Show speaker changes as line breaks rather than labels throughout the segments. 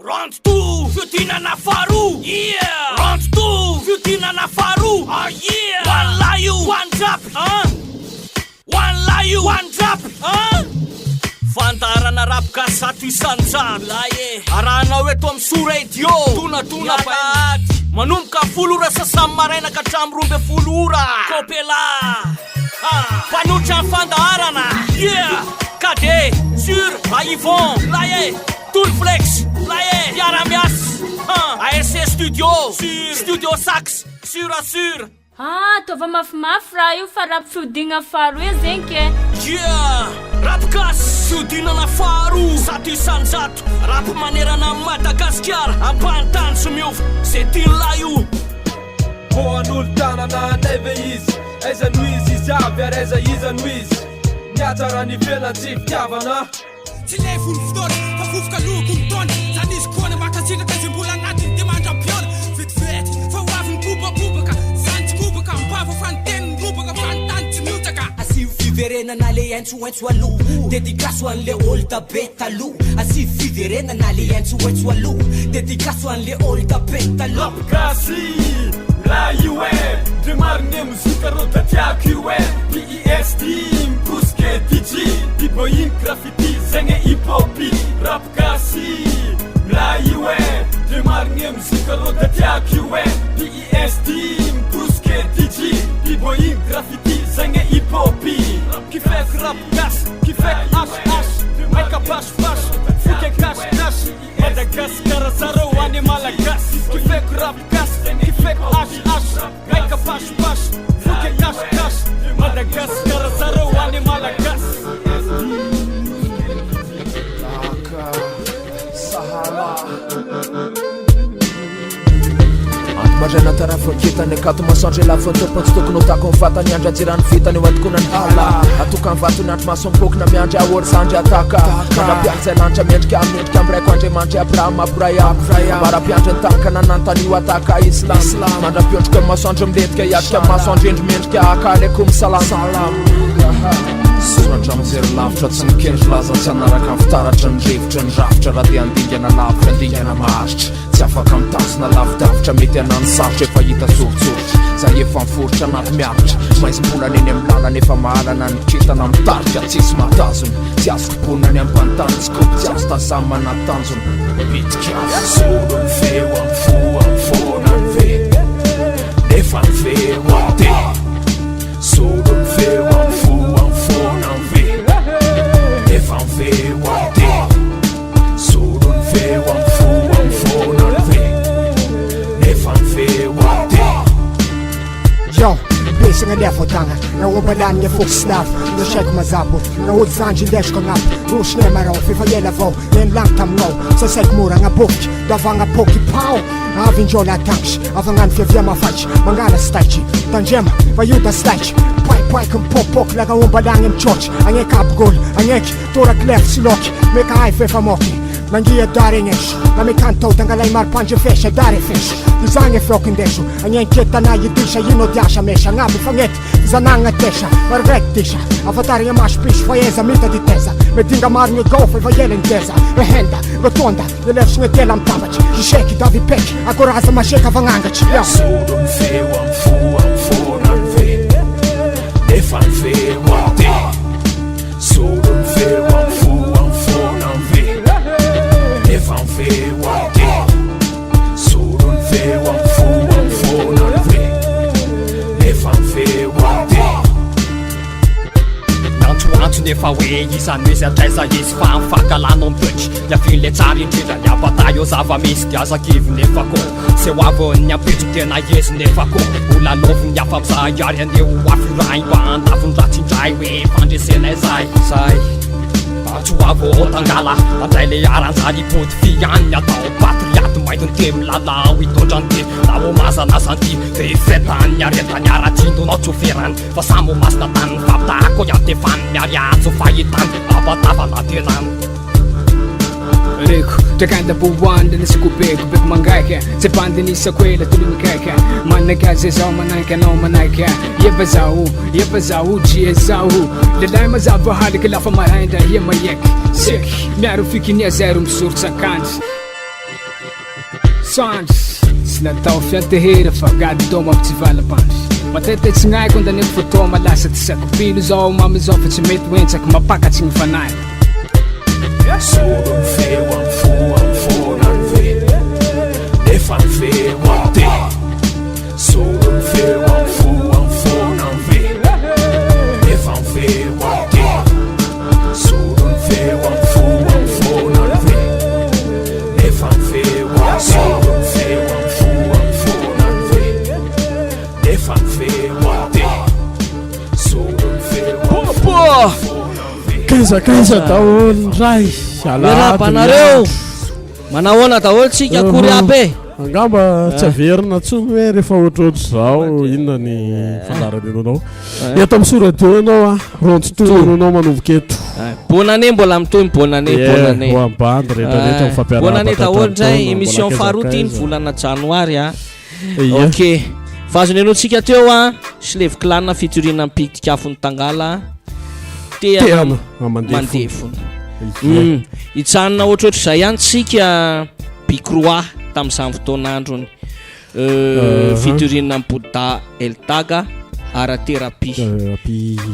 Round 2 fiodinana faharoa yeah round 2 fiodinana faharoa yeah one laio one drop one laio one drop fantarana rapaka zato isanjato laye arahanao eto amin'ny Soa Radio tonatona paty manomboka 10 ora sasamy maraina ka hatramin'ny 12 ora kopela mpanotra ny fandaharana yeah Kade sur la Yvon laye Tourflex laye Yaramias ARC Studio Studio Sax sur assure
tova mafimafy raha io fa rap fiodina faharoa zegny ke
yeah rapkas fiodinana faharoa zato isanjato rap manerana amin'ny Madagasikara ambany tany sy miova zay tian'la io
hoan'olo tanana neve izy aiza no izy izy avy ary aiza iza no izy miatsara ny velany tsy fitiavana
tsy le fonofotoana fa fofoka loko mitona zany izy kona makasiraka izy mbola agnatiny dia mandram-piona vetivety fa ho avy mibobabobaka zany tsy kobaka mbava fa ny teniny robaka fa ny tany tsy miotaka
asivy fiverenana le aintsoaintso aloha dedikaso an'le olda be taloha asivy fiverenana le aintsoaintso aloha dedikaso an'le olda be taloha
Lapkasi la UN de marne muzika rota tiako UN PEST mpuske DJ Biboyin graffiti zenge hip-hopi Rapkasi la UN de marne muzika rota tiako UN PEST mpuske DJ Biboyin graffiti zenge hip-hopi Kifek rapkas, kifek ash Maika bash fuke cash Madagaskar zaro ane malagas Kifek rapkas, kifek ash Maika bash fuke cash Madagaskar zaro ane malagas
Taka Sahala Marjana tara fakitany akato masoandry lafontopo tsy tokony hotako mifatany andry ajirany vitany ho atokona ny hala atokany vatony andry masompokona miandry ahory sandry ataka mandrapiandry zay lanitra miendrika amendrika amiraiko andriamanitry Abraham Abraham marapiandry ny tankana nantanio ataka islam mandrapiondrika masoandry miletika hiatrika masoandry endry mendrika akalekum salam soratra mijery lavitra tsy mikendry laza tsy anaraka ny fitaratra ny revitra ny rafitra raha dia andingana lavitra andingana maharitra tsy afaka mitazona lavidavitra mety anany sarotra efa hita sorotsoritra za efa miforotra anaty miaritra maizim-bolana eny amin'ny lalana efa mahalana ny kitana mitarika tsisy matazony tsy azoko bonany ambantany tsy kopy tsy azo tasamy manaty tanjony bitika solo ny feo amin'ny fo amin'ny fona ny ve nefa ny feo amin'ny te solo ny feo amin'ny fo amin'ny fona ny ve nefa ny feo amin'ny te solo ny feo amin'ny fo amin'ny fona ny ve nefa ny feo amin'ny te
Yo, besanga lefotanga na obalany e foxstaff no shake mazabo na odzanji ndeshko ngap rushne maro fifayela vo len lang tamno sa sek mura nga bofki davanga poki pao avinjola tanks avangan fiavia mafach mangala stachi tanjema vayuda stachi pai kan pop laga obalany mchoch ange kap gol ange tora klef siloki meka ai fe famoki mangia dare ngesh na me kanto tangalai mar panje fesha dare fesh dizange flokin desho ange keta na yidisha yino diasha mesha ngabi fanget zananga tesha marvektisha afatari mash pish fayeza mita di tesa medinga marni gofe vayelen tesa rehenda rotonda yelefs ngetela mtabach sheki davi pek akoraza masheka vangangach
solo mfeu amfona mve nefa mfeu amte solo mfeu amfona mve nefa mfeu amte solo mfeu amfona mve nefa mfeu amte
Antso nefa hoe isany misy atraiza izy fa mifakalana mipetry niafiny le tsara indrindra ny apatay eo zava-misy diazakivy nefa ko se ho avy ny ampetso tena ezy nefa ko ola lovy ny afa amizay ary aneo afirahy mba andaviny ratsindray hoe fandresena izay zay tsy ho avy tangala andray le aranjary pody fiany atao patriaty maitony te milalao hitondrany te na ho mazana zanty de fetany aretany aratsindonao tsy hoferany fa samy ho masina tany fapitako ihany te fany miary azo fahitany apatavana tenany
Reko, trakanda boanda nasa kubeko beko mangaika Sa panda nisa kwela tulu mikaika Manaka zezao manaka no manaka Yeba zao, jie zao Lalai mazabo hali kalafa maranda hiya mayek Sek, miaro fikini a zero msurut sa kanji masoandro tsy natao fiantehery fa gady dao mampitsivalapandro matete tsy gn'aiko andaneko fotoa malasa tsy sakopino zao mamy zao fa tsy mety hoentsaka mapakatsy gny fanahy
Solo feo am fonan ve Nefa feo am te Solo feo am fonan ve Nefa feo am te Solo feo am fonan ve Nefa feo am solo feo am fonan ve Nefa feo am te Solo feo am fonan ve
Kaiza daholo ray
Rapanareo manahoana daholo tsika akory aby
angamba tsy averina tsony hoe rehefa ohatrohatro zao inona ny fandarany anao eto amin'ny soradio ianao a rontsotono anao manomboka eto
bonane mbola mitoy bonane
ho ambandy rehetrarehetra mifampiarahaba
bonane daholo ndray émission faharoty ny volana janoary a ok fazony anao tsika teo a Slave Clan fitorina mpitikafony Tangala teana mandefo itsanina ohatrohatry zay ihany tsika Bicroix tamin'izany fotoan'androny fitorina Bouddha Eltaga arathérapie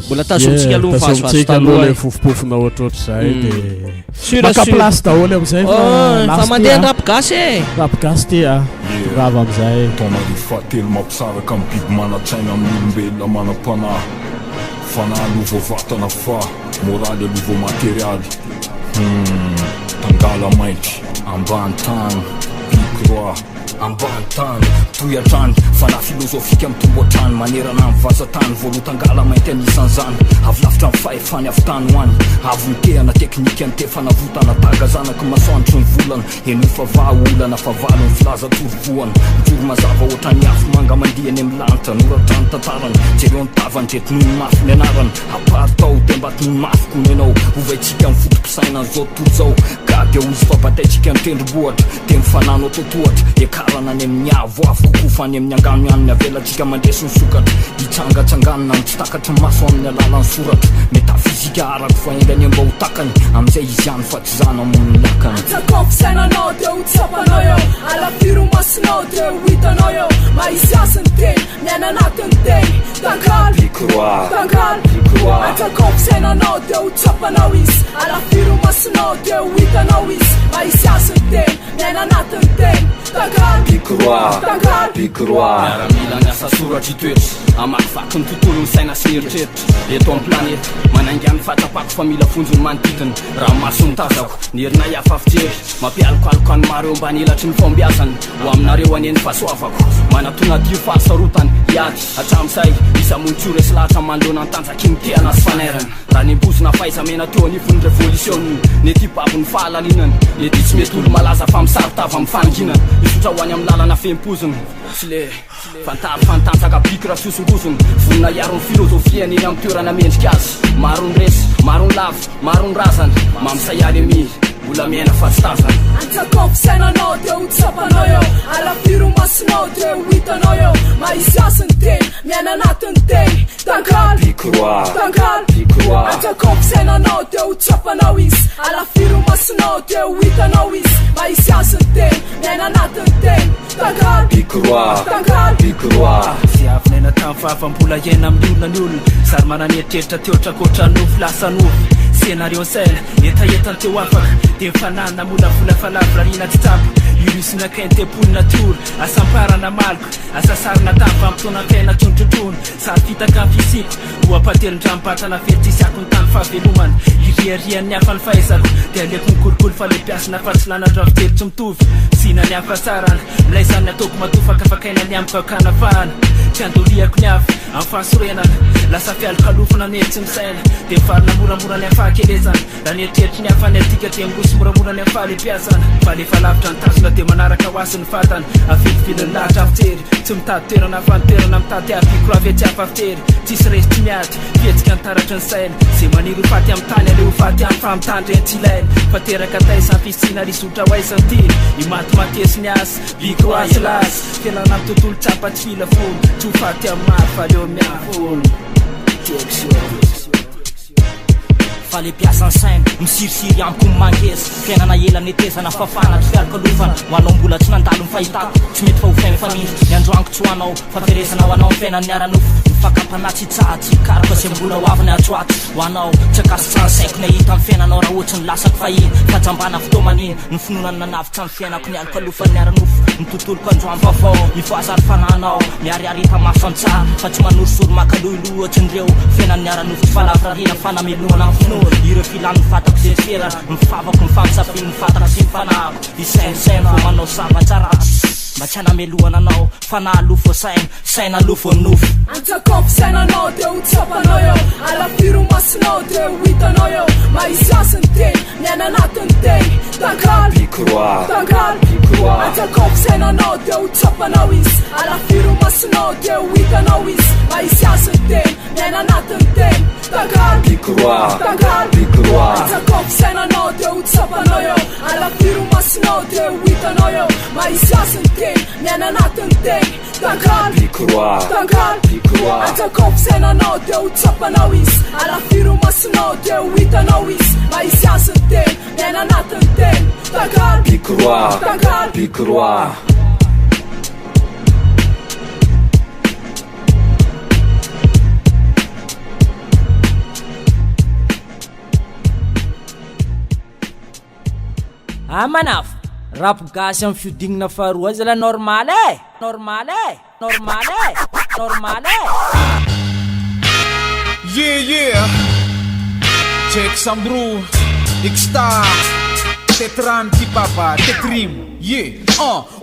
mbola tazomitsika aloha
tazomitsika aloha le fofopofona ohatrohatry zay de maka place daholo am'izay
fa mandeha rapigasy
rapigasy ty a rava am'izay
tanary fahatelo mampisaraka amin'ny biby manatsaina amin'olombelona manam-panahy fanahy alovo vatana fa moraly alovo materialy Tangala maitry ambany tany Bicroix ambany tany toyatrany fanahy filozofika mitombo atrany manerana amin'ny vazatany voalo Tangala mainty anisan'izany avy lavitra amin'ny fahefany avy tany hoany avy nitehana teknika ny tefanavotana taga zanaky masoandro ny volana enofa vaolana fa valo ny filaza torovoana mijoro mazava ohatrany afo manga mandihany amin'ny lanitra noratrany tantarany jereo nitavany retinoy ny mafy ny anarany apartao de mbatiny mafiko ny ianao ovaitsika amin'ny fotom-pisaina zao tontolo zao gady ao izy fampataitsika ny tendrombohatra de mifanano atotohatra ekarana any amin'ny avo avy kokofa any amin'ny angano ihany ny avelatsika mandresy ny sokatra hitsangatsanganina ny tsy takatry maso amin'ny alalany soratra metafizika arako fa engany mba ho takany am'izay izy ihany fa tsy zana amony lakany
atakao fisainanao de ho tsapanao eo alafiro masinao de ho hitanao eo mahisy asiny teny miaina anatiny teny Tangala
Bicroix
Tangala atakao fisainanao de ho tsapanao izy alafiro masinao de ho hitanao izy mahisy asiny teny miaina anatiny teny Tangala Bicroix
miaramila ny asa soratra itoetry amakivaky ny tontolo ny saina sy ny eritreritry eto amin'ny planeta manangany fatapako fa mila fonjony manodidiny raha maso ny tazako ny herina iafafijery mampialokaloka ny maro eo mbany elatry ny fombiazany ho aminareo aneny fahasoavako manatona dio fahasarotany iady hatram'izay isa montsore sy lahatra manoloana ny tanjaky ny teana sy fanerana raha nimbozona fahaizamena teo anivony révolution ny ty babo ny fahalalinany ety tsy mety olo malaza fa misarotava amin'ny fananginana isotra ho any amin'ny lalana fempozony sy le fantanjaka biky raha fiosongozony vonina iaro ny filozofia neny amin'ny toerana mendrika azy maro ny resy maro ny lavo maro ny razany mampisahialy amy mbola miaina fa tsy tazana
atakao fisainanao de ho tsapanao eo alafiro masinao de ho hitanao eo mahisy asiny teny miaina anatiny teny Tangala Bicroix atakao fisainanao de ho tsapanao izy alafiro masinao de ho hitanao izy mahisy asiny teny miaina anatiny teny Tangala Bicroix
sy avinena tamin'ny fahavambola iaina amin'ny olona ny olona sary mananeritreritra teotra koatra nofo lasa nofo scénario sel etaetany teo afaka de mifanana mola vola falavorarina tsy tapo irisina kaintepoly natory asamparana maloko asasarina tapa ampitona fiaina trontrotrony sary fitaka amin'ny fisiko ho apatelin-dranobatana fetisako ny tany fahavelomana iriarian'ny hafa ny fahaizako de aleko mikolokolo fa le mpiasina fa tsy lanandravitery tsy mitovy sina ny hafa sarana milaizany ataoko matofaka fakaina ny amykakana fahana tsy andoriako ny hafa amin'ny fahasorenana lasa fialokalofona ny tsy misaina de mifarina moramora ny afahakelezana raha nieritreritry ny hafa ny atika de miroso moramora ny afaha mpiasana fa lefa lavitra ny tasona de manaraka ho azy ny fatana avilivily lahatra afitery tsy mitady toerana afanitoerana mitady Bicroix avetsy afafitery tsisy resy tsy miady fietsika nitaratry ny saina zay maniry ho faty amin'ny tany ale ho faty amin'ny famitandry tsy ilaina fa teraka taisa ampisina risotra ho aisany ty imaty matesy ny asa Bicroix sy lasy fianana amin'ny tontolo tsapa tsy fila fony tsy ho faty amin'ny maro fa leo miafony fa le piasa ny sainy misirisiry amiko mangesy fiainana elany etezana fafana tsy fialokalofana ho anao mbola tsy nandalo ny fahitako tsy mety fa ho fiainy fanindry ny androaniko tsy ho anao faferesana ho anao ny fiainany niaranofo mifakampanatsy itsatsy karaka sy mbola ho avy ny atsoaty ho anao tsy akasitrany saiko ny hita amin'ny fiainanao raha ohatry ny lasako fahiny fajambana fotoamaniny ny finonany nanavitra ny fiainako ny alokalofan'ny niaranofo ny tontoloko androany vaovao ivoazary fananao miariary hita mafantsara fa tsy manorisoro makaloilo ohatrin'ireo fiainany niaranofo tsy falavyrarina fanameloana ny finoana ireo filan'ny fatako zay ferana mifavako mifampisafiny ny fatako sy mifanako isainisainy vo manao savatsaratsy mba tsy hanamelohana anao fanalofo saina saina lofo nofo
antsakofo sainanao de ho tsapanao eo alafiro masinao de ho hitanao eo mahisy asiny teny miaina anatiny teny tankal tankal antsakofo sainanao de ho tsapanao izy alafiro masinao de ho hitanao izy mahisy asiny teny miaina anatiny teny tankal tankal antsakofo sainanao de ho tsapanao eo alafiro masinao de ho hitanao eo mahisy asiny teny miaina anatiny teny tankal tankal antsakofo sainanao de ho tsapanao izy alafiro masinao de ho hitanao izy mahisy asiny teny miaina anatiny teny tankal tankal
manafo rap gasy amin'ny fiodignana faharoa azy la normal e normal e normal e normal e
yeah check some bro X-Star tetran tipapa tetrim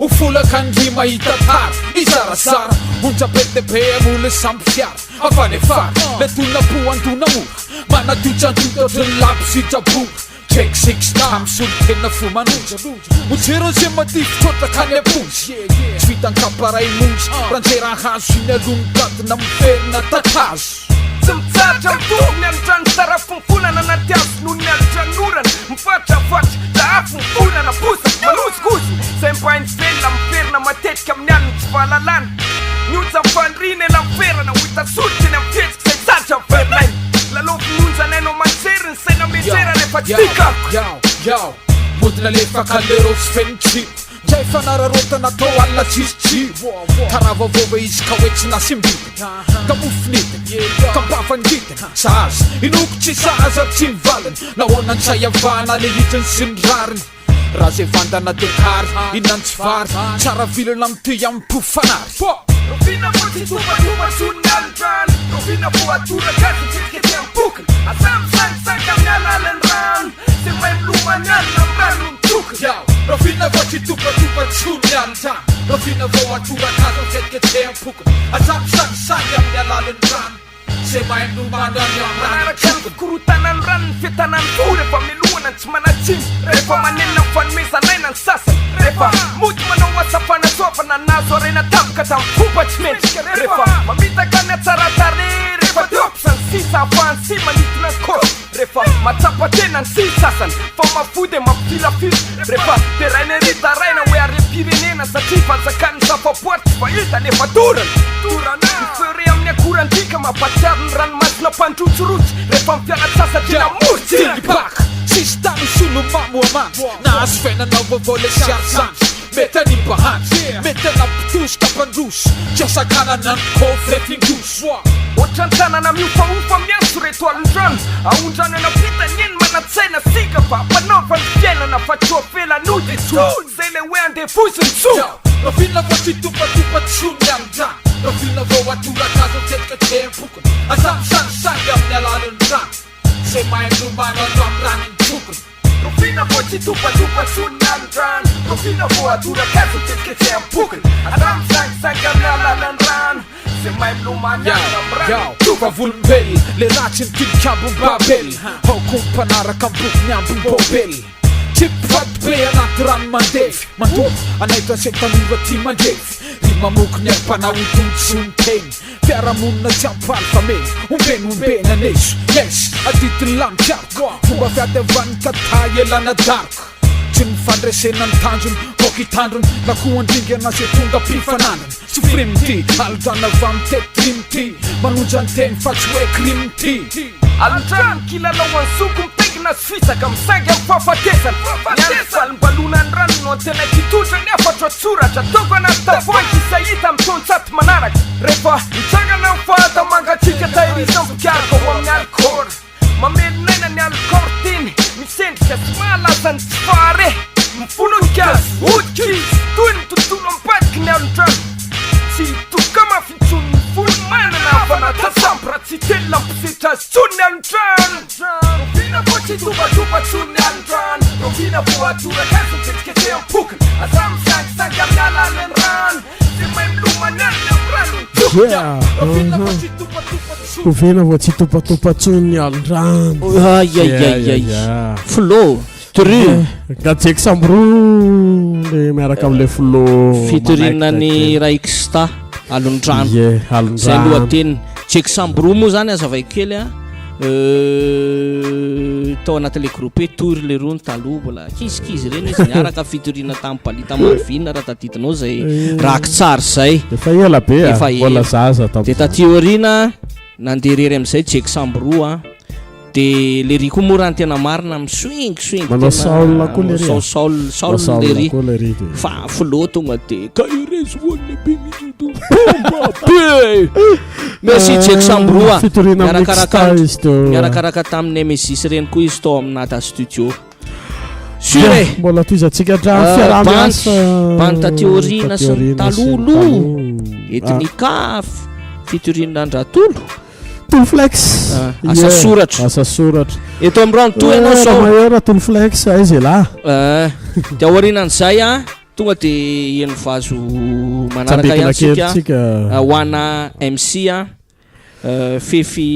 o fula kandi mahita tar isarasara unjapetepe mule sampiar afane far le tunapuantuna mu mana tuchantutotrny lapsi jabu check 6 times sultena fumanuja mutero zema tiftotra kane push twitan kaparai mus ranjera hasina lungat namferna tatas
Zimtsacha mtuhni aljanstara funfuna na natias nuni aljanuran mfata taafu mfuna na pusa malus gusu Sempain stella mferna matetka mnyan mtfalalan Nyuza fanrine la mfera na wita sulti na mfetsk Sezacha mfernain La lof nunza neno manserin sena mitera ne fatika
Yo, mudna lefa kalero sfenchi Jai fanararota na to alla chischi Tarava vove is kawets na simbi Kamufniten, kampafanditen Saas, inukchi saas at simvalen Nawonan sayavana lehiten sinraren Raze vanda na dekar, inansvar Tsara vilen am tuyam pufanar
Rovina moti tuba sunaljan Rovina po atura kati titketi am puken Asam sang kamnyalan ran Sepaim lumanyan namranum tuken
Rovina moti tuba sunaljan Rovina po atura kati titketi am puken Asam sang kamnyalan ran Sepaim lumanyan namranum tuken
Kurutanan ran fitanan fure pamiluanan tmanachim Refa manena fanmesa nainan sasan Refa mut manawa sapana sopana nazo rena tamka tam pupachment Refa mamita kanya taratare Refa dropsan sisa fansi manitna kos Refa matapa tenan sisasan Fama fude mapila fil Refa terainerita raina we are pirenena sa tifan sa kan sa fapuat Failta nefa duran Ifere amnya kurantika mapacharn ran mas na pantuturut Refa mfianat sasa tina murti
Bak, sistanu sulu mamuaman Na asfena na vovole siarsan Meta ni bahan, meta na ptus kapandus Jasa kananan kofre findus
Ochantana na miufa miasure tu alundran Aunjana na pita nyen manatsena siga pa Panofan fiena na fachua fela nudi tu Zele weande fusin su
Rovina voti tupa tsunyam dan Rovina voa tura kazo tetka tempukun Asam sang nyalalun dan Semaim lumana ramranin tukun
Rovina voti tupa tsunyam Rovina voa tura kazo tetka tempukun Asam sang nyalalun dan Semaim lumana ramranin
Tuva vulmbel Le rachin tin kambun babel Hau kumpanara kambuk nyambun bobel Tip vat be anatran mandef Mandu anaita setanura ti mandef Rima muknya panautung sunteng Fiara muna jampal fame Umben anesh Yes, aditin lang chak Tuba fiate van kataye lana dark Tin fandresenan tanjun Koki hitandrony na koa andringana zay tonga mpifanandrany tsy frimy ty alondrano avy amin'ny tetrimy ty manonja ny teny fa tsy hoe crime ty
alondrano kilalao ansoko mitegina sy fisaka misagy amin'ny fahafatesana niany falimbalona ny rano no antena kitotra ny afatra tsoratra ataoko anaty tavoangy isahita amin'ny tonotsaty manaraka rehefa hitsangana ny fahata mangatsika tahiriza mpikaraka ho amin'ny alcool mamelinaina ny alcool tiny misendrika sy mahalaza ny tsy fahare mifolonikazy odikry toy ny tontolo ambadiky ny alondrano tsy toka mafitsony ny folo manana fanatasamby raha tsy telona mpisitra azy tsony ny alondrano rovina vo tsy tobatoba tsony ny alondrano rovina vo atorakazo ketikete ampokany aza misangisangy amin'ny alalany rano zay mahay milomany aliny amin'ny rano rovina vo tsy tobatoba
ovena vo tsy topatopatsony ny alondrano
ayayayay flo tru
gatsaiky sambro le miaraka am'le flo
fitorinany raiksta alondrano zay lohateny tseky sambro moa zany azavay kely a tao anatin'le groupe tory le rony taloha mbola kizikizy reny izy niaraka fitorina tamin'ny palita marvina raha taditinao zay raky tsara zay
efa ela be mbola zaza
de taty aorina nanderery am'izay tseky sambro a de le ry koa moa raha ny tena marina miswing
manao saolina koa le ry
saol le ry fa flo tonga de kairezy voany be minuto merci tseky sambro a miarakaraka tamin'ny Nemesis reny koa izy tao aminata studio sure
mbola toizatsika dra fiaramiasa
banta teorina sy ny talolo etnika fitorina andratolo
Tulflex
asa soratra eto amin'ny rano toy ianao sao
maheura Tulflex aizy la
de aorinan'izay a tonga de eny vazo manaraka iansika hoana MC a fefy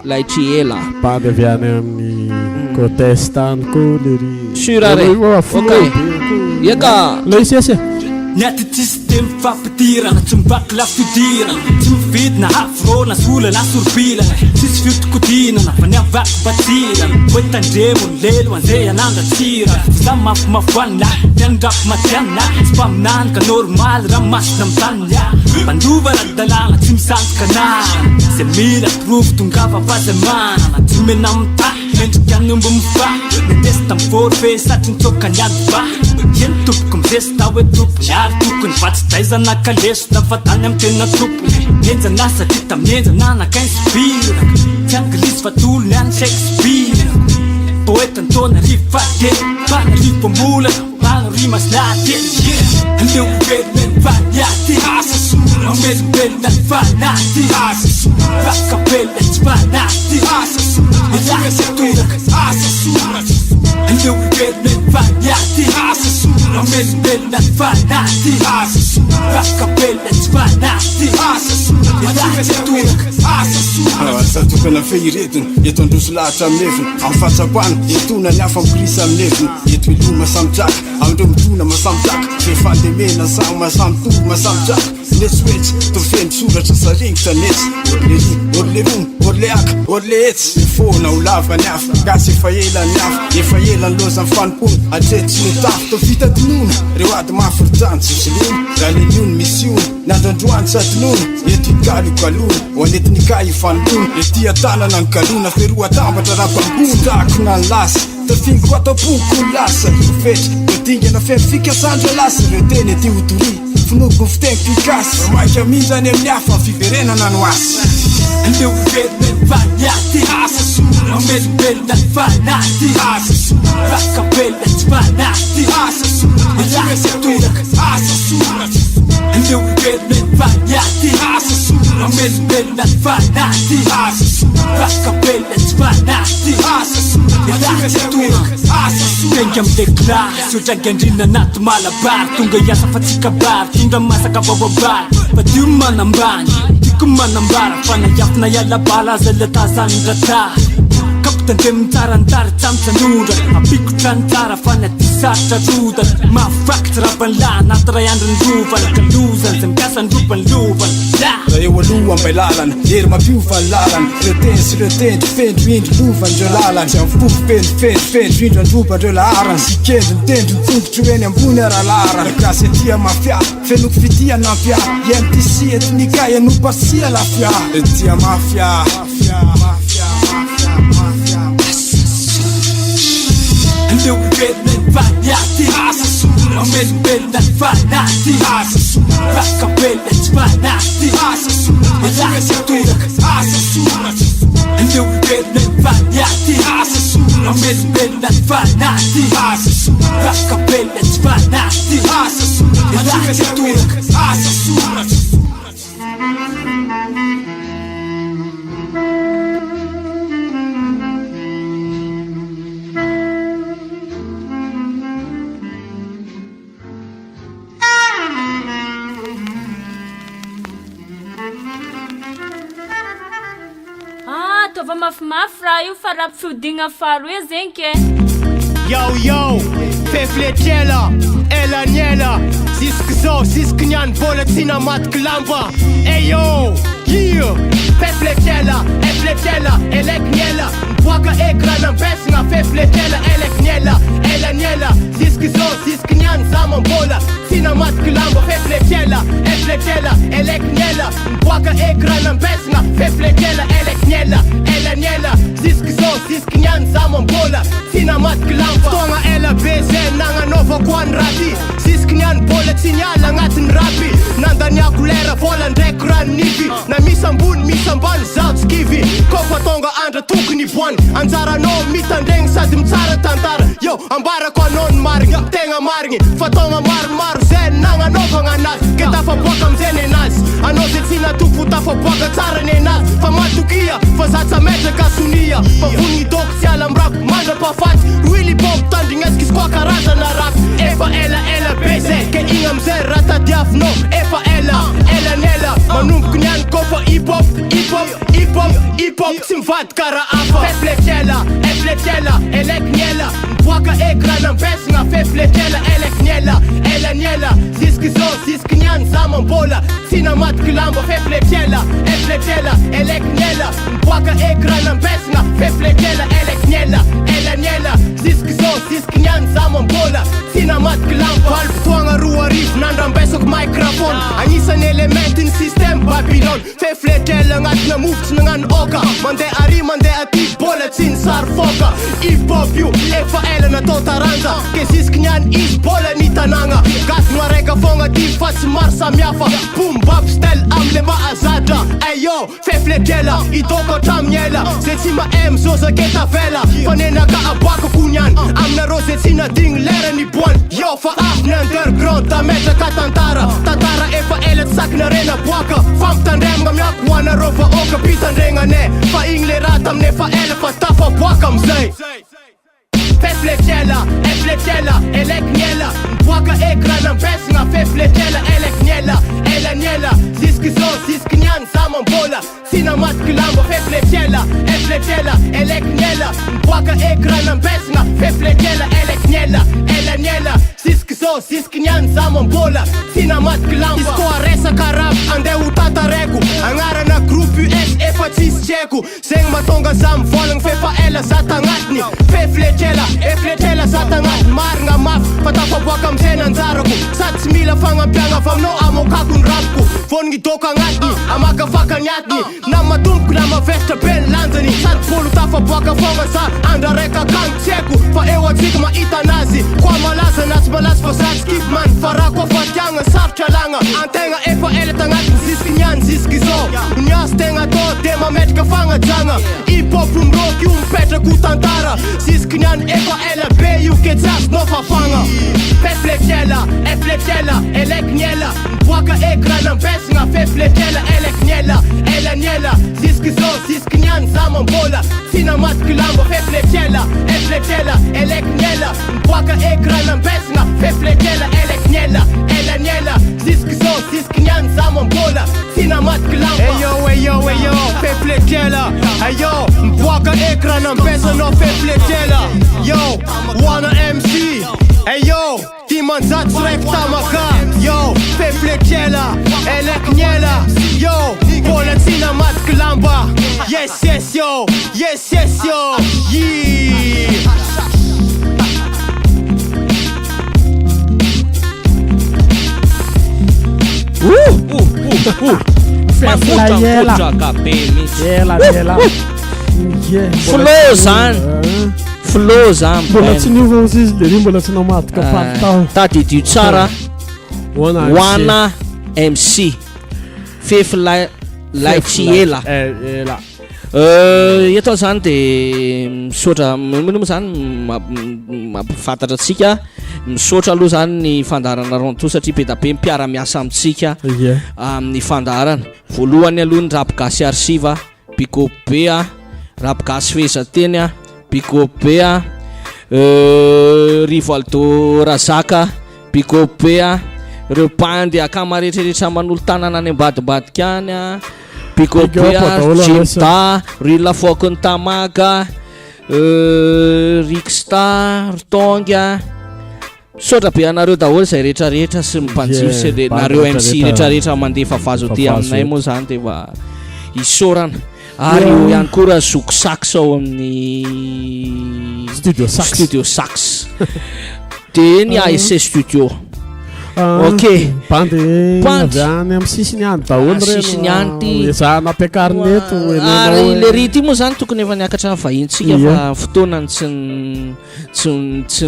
laichiela
bandy avy any amin'ny Kotestan koa lery
surare eka
leisiasia
Nyati tsisy de mifampidirana tsy mibaky lafidirana tsy mividina hafirona sola na sorbilana tsisy fiotokodinana fa niavaky batirana hoe tandremony lelo anzay anandratsirana samy mafimafoanina miandrafy matianina tsy mpaminany ka normaly raha masina mitanina mandovana dalana tsy misanjika nana zay mila provy tongava fazamanana tsy mena mita mendrika nombo mifa mitesta mivory satry nitsokany ady ba eny tompoko mizesita hoe tompony ary tokony fa tsy daizana kalesona fa tany amin'ny tena tompony mienjana satria tamienjana nakainspiraka tsy anglisy fa tolony any Shakespeare poeta ntona rifate bana rifomolana bana rimaslate aleo velona ny vaniaty amelombelona ny vanaty rakabelona tsy vanaty ilasatoraka aleo velona ny vaniaty amelombelona ny vanaty rakabelona tsy vanaty ilasatoraka
satokana fehiretiny eto androso lahatra amin'neviny amin'ny fahatsapana etona ny hafa mipirisa amin'neviny eto ilona masambytraka amindreo mitona masambytraka fefandemena samy masambytoro masambytraka netsoetsy tofeny soratra saringitra netsy orle romy orle aka orle etsy fona ho lavany hafa gasy efa elany hafa efa elany loza mifanimpony atretsy ny tafy to vita tinona reo ady mahafirijany sisylony raha leliony misy ony nandroandroany sadinona eto ikaly ikalona ho anetiny ifanibony etia tanana ny galona feroa tambatra rapambony takona ny lasa tafingoko atapoko ny lasa rofetra totingana femfikasandro lasa reo teny ety otory finoko fiteny pikasy maika mindrany amin'ny hafa fiverenana no asa
aleo velona ny vaniaty amelombelona ny vanaty rakabelona tsy vanaty ilasatoraka aleo velona ny vaniaty amelombelona ny vanaty rakabelona tsy vanaty ilasatoraka tenga am'le glasy odragy andrina anaty malabary tonga iasa fa tsikabary tindra masaka bababary fa dio manambany tiako manambara fa nayafina ialabala aza latazany ratary hitandre mitsara ny taritra mitsanondra ampikotra ny tsara fa naty sarotra rodana mafakitsy rabanyla anaty ray andro ny rovana kalozany zay mikasa ny robany lovana
da eo aloha ambay lalana ery mampiova ny lalana reteny sy retendry fendro indro lovandreo lalana sy amfoko fendro indro androbandreo laharana sy kendro ny tendro ny tongotro reny ambony aralarana gasy atia mafia fenoko fitia nampia iantisi etnika ianopasia lafia etia mafia
Leo velmen vanyati Asasura Melbelna vanati Asasura Rakabelna vanati Asasura Elasiaturak Asasura Leo velmen vanyati Asasura Melbelna vanati Asasura Rakabelna vanati Asasura Elasiaturak Asasura
Tova mafimafy raha io fa raha mpifihodigna faharoe zegny ke
Yo, fefletela, ela niela Zisky zao, zisky niany bola tsina matiky lamba Eyo, fefletela, elek niela Miboaka ekrana mbesina fefletela, elek niela Ela niela, zisky zao, zisky niany zaman bola Tsina matiky lamba fefletela, elek niela Miboaka ekrana mbesina fefletela, elek niela Ela niela, zisky zao, zisky niany zaman bola Tsina matiky lamba Fotoagna ela beze nagnanaovako any raty Zisky niany bola tsy niala agnatin'ny rapy Nandaniako lera vola ndraiky ranonivy Na misy ambony misy ambany zaho tsy kivy Kofa tonga andra tokony boany Anjaranao mitandregny sady mitsara tantara Yo, ambarako anao ny marigny Tegna marigny Fa tonga maromaro zay nagnanaovagna anazy Ke tafaboaka amizay ny anazy Anao zay tsy natoko tafaboaka tsara ny anazy Fa matokia, fa zatsa metraka sonia Fa vonigny doko tsy ala amrako mandra-pahafaty Really pop tandrigny eziky izy koa karazana rap Efa ela beze Ke igny amizay ratadiavinao Efa ela nela Manomboky niany kofa hip-hop Tsy mivady kara afa Fefletela, elek niela Miboaka ekrana mbesina fefletela, elek niela Ela niela, zisky zao, zisky niany zaman bola Tsina matiky lamba fefletela, elek niela Miboaka ekrana mbesina fefletela, elek niela Ela niela, zisky zao, zisky niany zaman bola Tsina matiky lamba Valfotoagna roa arivo nandram-besako microphone Agnisan'ny elementy ny système Babylone Fefletela agnatina mofotsy nagnano oka Mandeha ary mandeha aty bola tsy ny sary foka Hip-hop io efa ela natao taranja Ke zisky niany izy bola ny tanagna Gasy no araiky fogna ty fa tsy maro samihafa Boom bap style amle mahazadra Ayo, fefletela, idoko hatramin'ny ela Zay tsy mahay mizoza ke tavela Fa nenaka aboakako niany Aminareo zay tsy nadigny lera ny boany Yo, fa afy ny underground ta metraka tantara Tantara efa ela tsy saky narena boaka Fampitandremagna miako ho anareo vahoaka mpitandregnane Fa igny le raha tamin'efa ela fa tafaboaka amizay Fefletela, elek niela Miboaka ekrana mbesina fefletela, elek niela Ela niela, zisky zao, zisky niany zaman bola Tsina matiky lamba fefletela, elek niela Miboaka ekrana mbesina fefletela, elek niela Ela niela, zisky zao, zisky niany zaman bola Tsina matiky lamba Izy koa resaka rap, andeha ho tatareko Agnarana groupe US efa tsisy tseko Zegny matonga za mivolagna fefa ela zata agnatiny Fefletela zata agnatiny marigna mafy Fa tafaboaka amizay nanjarako Sady tsy mila fagnampiagna avy aminao amokako ny rapoko Vonigny doko agnatiny, amakafaka niatiny Na matomboky na mavestra be ny lanjany Sady bolo tafaboaka fogna za andra raika akagny tseko Fa eo atsika mahita anazy Koa malaza na tsy malaza fa za tsy kivy man Fa raha koa fa tiagna sarotra lagna Antegna efa ela tagnatiny zisky niany zisky zao Niasy tegna atao de mametraka fagnajagna Hip-hop mroky io mipetrako tantara Zisky niany efa ela be io ke jasy no fafagna Fefletela, elek niela Miboaka ekrana mbesina fefletela, elek niela Ela niela, zisky zao, zisky niany zaman bola Tsina matiky lamba fefletela, elek niela Miboaka ekrana mbesina fefletela, elek niela Ela niela, zisky zao, zisky niany zaman bola Tsina matiky lamba Eyo, fefletela Ayo, miboaka ekran ampesanao fefletela yo wana MC hey yo timanjat rek tamaka yo fefletela eleknyela yo bola tsina matk lamba yes yes yo yes yes yo yeah
Flow zany flow zany
mbola tsy niova izy de mbola tsy namataka palitao
tadidio tsara wana MC fefy laitsy ela eto zany de misaotra moa zany mampifantatra atsika misaotra aloha zany ny fandarana ronto satria be da be mipiara-miasa amitsika amin'ny fandarana voalohany aloha ny rapigasy arsiva bikobe a rapigasy fezateny a bikobe a Rivaldo Razaka bikobe a reo pandy akama rehetrarehetra manolo tanana any ambadimbadika any a bikobe a Jimda Rila Fokony Tamaga Rikstar Tonga sotra be anareo daholo zay rehetrarehetra sy mimpanjiry sy le nareo MC rehetrarehetra mandefa vazoty aminay moa zany de mba isorana ary io ihany koa zoko sax ao amin'ny studio sax de ny ASC studio ok
bandy any amin'ny sisiny any daholo
sisiny any ty
za nampiakariny eto
ary le rity moa zany tokony efa niakatra vahintsika fa fotoanany tsy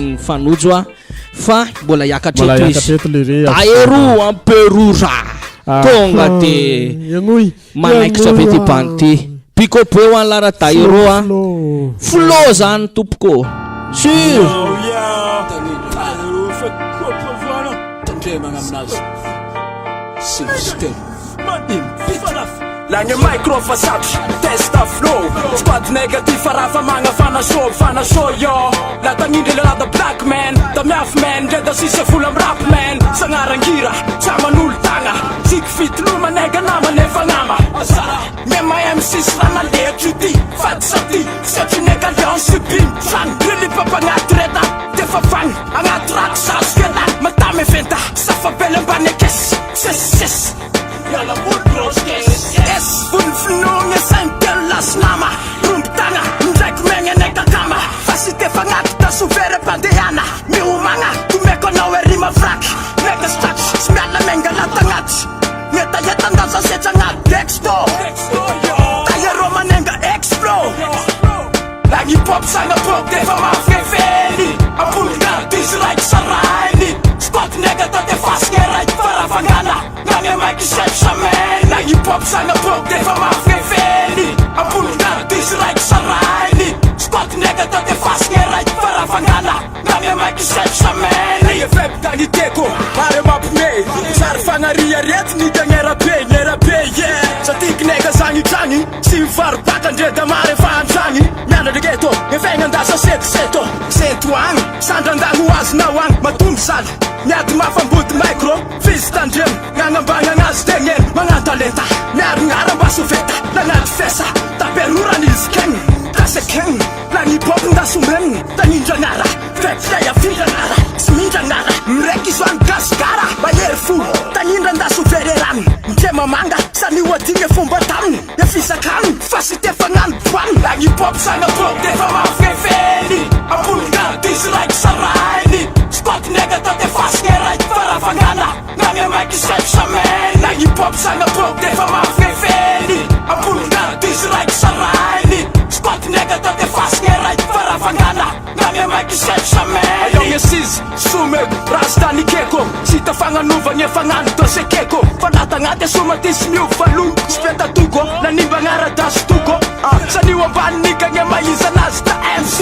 ny fanojo a fa mbola hiakatra eto izy taero amperora tonga de manaikitra be ty bandy piko be ho any lara taero a flo zany tompoko sur
Lange microphone satch testa flow squad negative farafa manga fana show yo la tanindre la the black man the math man the sisa full of rap man sangarangira chamanul tanga sik fit luma nega nama nefa ngama mema MC sana le tuti fat sati sati nega leon subim san really papa ngatreta te fa fan angatrak saskena matame fenta safa belen banekes ses yalla wood yes full flow ya santel las nama rumptanga ndek menga neka kama fasite fangat ta suvere pandeana mi umanga tumeko na werima frak neka stach smela menga la tangat neta yeta ndasa setanga dexto taye roma nenga explode lagi pop sanga pop de fama fefeli apulga this like saraini spot nega ta te faske right para fangana ngange mike shaman lagi pop sanga pop de fama fefeli apulga this like saraini spot nega ta te faske right para fangana ngange mike shaman lagi fep tagi teko pare map me sar fangaria ret ni dangera pe yeah satik nega sangi tangi sim far patande da mare fantangi nyana de ghetto e venga ndasa seto setuang sandandangu asnawang matum sal nyat mafambut micro fistandrem ngangambanga ngastengen mangatalenta nyar ngara basufeta lanat fesa taperura nisken tasekeng langi pop ndasumen taninja ngara fetla ya finja ngara sminja ngara mreki swan kaskara bayer fu taninja ndasufereran tema manga sani watinge fumba tam ya fisa kan fasite fangan twan langi pop sanga pop de fama fefeli apulga this like saraini spot nega tate faske right para fangana ngange mike shaman langi pop sanga pop de fama fefeli apulga this like saraini spot nega tate faske right para fangana ngange mike shaman yo yesis sume rasta ni keko sita fanganuva nye fangan to se keko fanata ngate suma tismiu falu speta tuko na nimbangara das tuko sani wabani nikange maiza nasta MC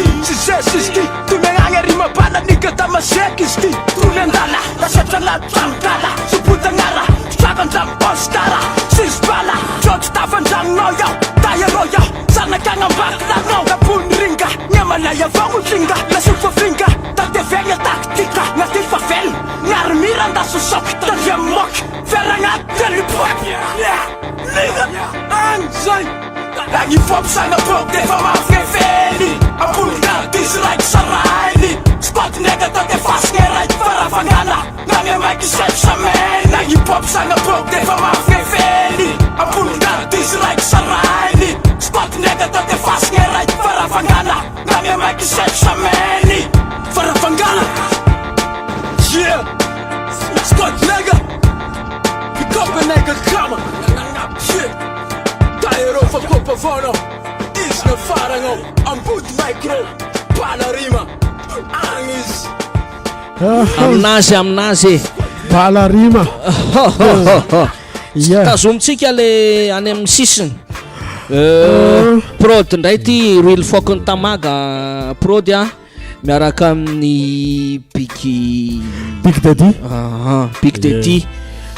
siski tumengange rima bana nikata masekiski tunendala tasetala tangala suputa ngara chakanjam postara sisbala jot tafanjam noyo tayeroyo sana kanga bakla no kapun ringa nyamana ya vangu tinga la sufa finga tate venga taktika ngati fa fen ngar miranda susok tate mok feranga telipop nigga anzai lagi pop sana pop de fama fefe mampisagna bok defa mafifely ambonindany disy raiky sarainy spot ndraiky atao de fasigny raiky faravangana na miamaiky setsameny faravangana yeah spot nigga pick up a nigga kama yeah taero fa popa vono isna farango ambut micro palarima angis
aminazy
palarima
tazomitsika le any amin'ny sisiny prod ndray ty real fokony tamaga prod a miaraka amin'ny Big
Daddy
Big Daddy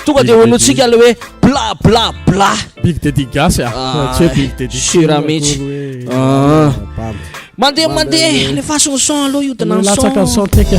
tonga de honotsika le hoe bla bla bla
Big Daddy gasy tsy Big Daddy
sira mihitsy mandeha le façon son aloha io dana
latsaka ny son tika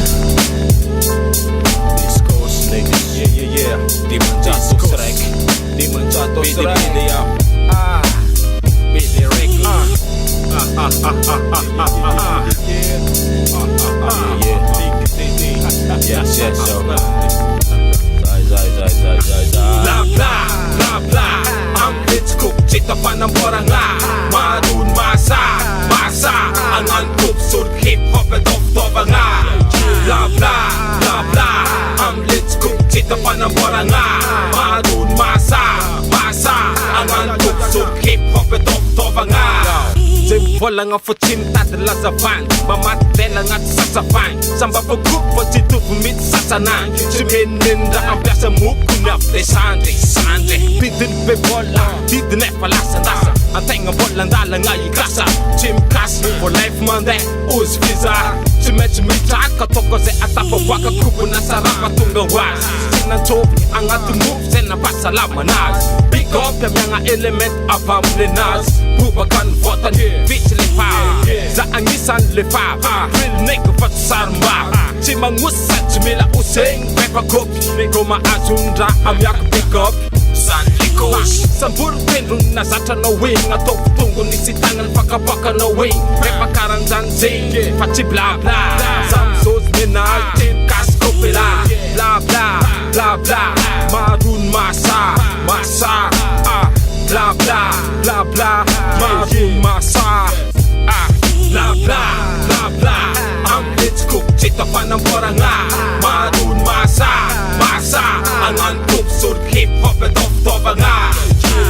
Cita panamboranga Marun masa Angan kup sur hip hop e dofdofanga Bla bla bla bla let's cook cita panamboranga Marun masa Angan kup sur hip hop e dofdofanga Zay volagna fotsiny tady lazavany mba matela agnaty sasavany samba fagoko fa tsy tovy mity sasanany tsy menenra ampiasa mokony avy de sandre bidiny be vola didiny efa lasandasa antegna vola andalagna ikasa tsy mikasy voalaify mandeha ozy fizara tsy maintsy mitraka ataoko zay atapavoaka kobona sarapa tonga hoazy tsy nantsoviny agnaty mofo zay nampasalamanazy big up amiagna element avy aminenazy bobaka ny votany vitsy le fava za agnisany le fava real nigga fa tsy sarim-bava tsy magnosy sady tsy mila osegny pepa kopy go mahazo ndra amiako big up zany lekosy sambory tendrony nazatranao egny atao fotongo nisy tagnany fakapakanao egny pepa karanjany zegny fa tsy blabla samzozy menazy teny kasikopela blabla blabla marony masa bla bla bla bla marun masa bla bla bla bla let's cook cita panamboranga marun masa angan kup sur hip hop e dofdofanga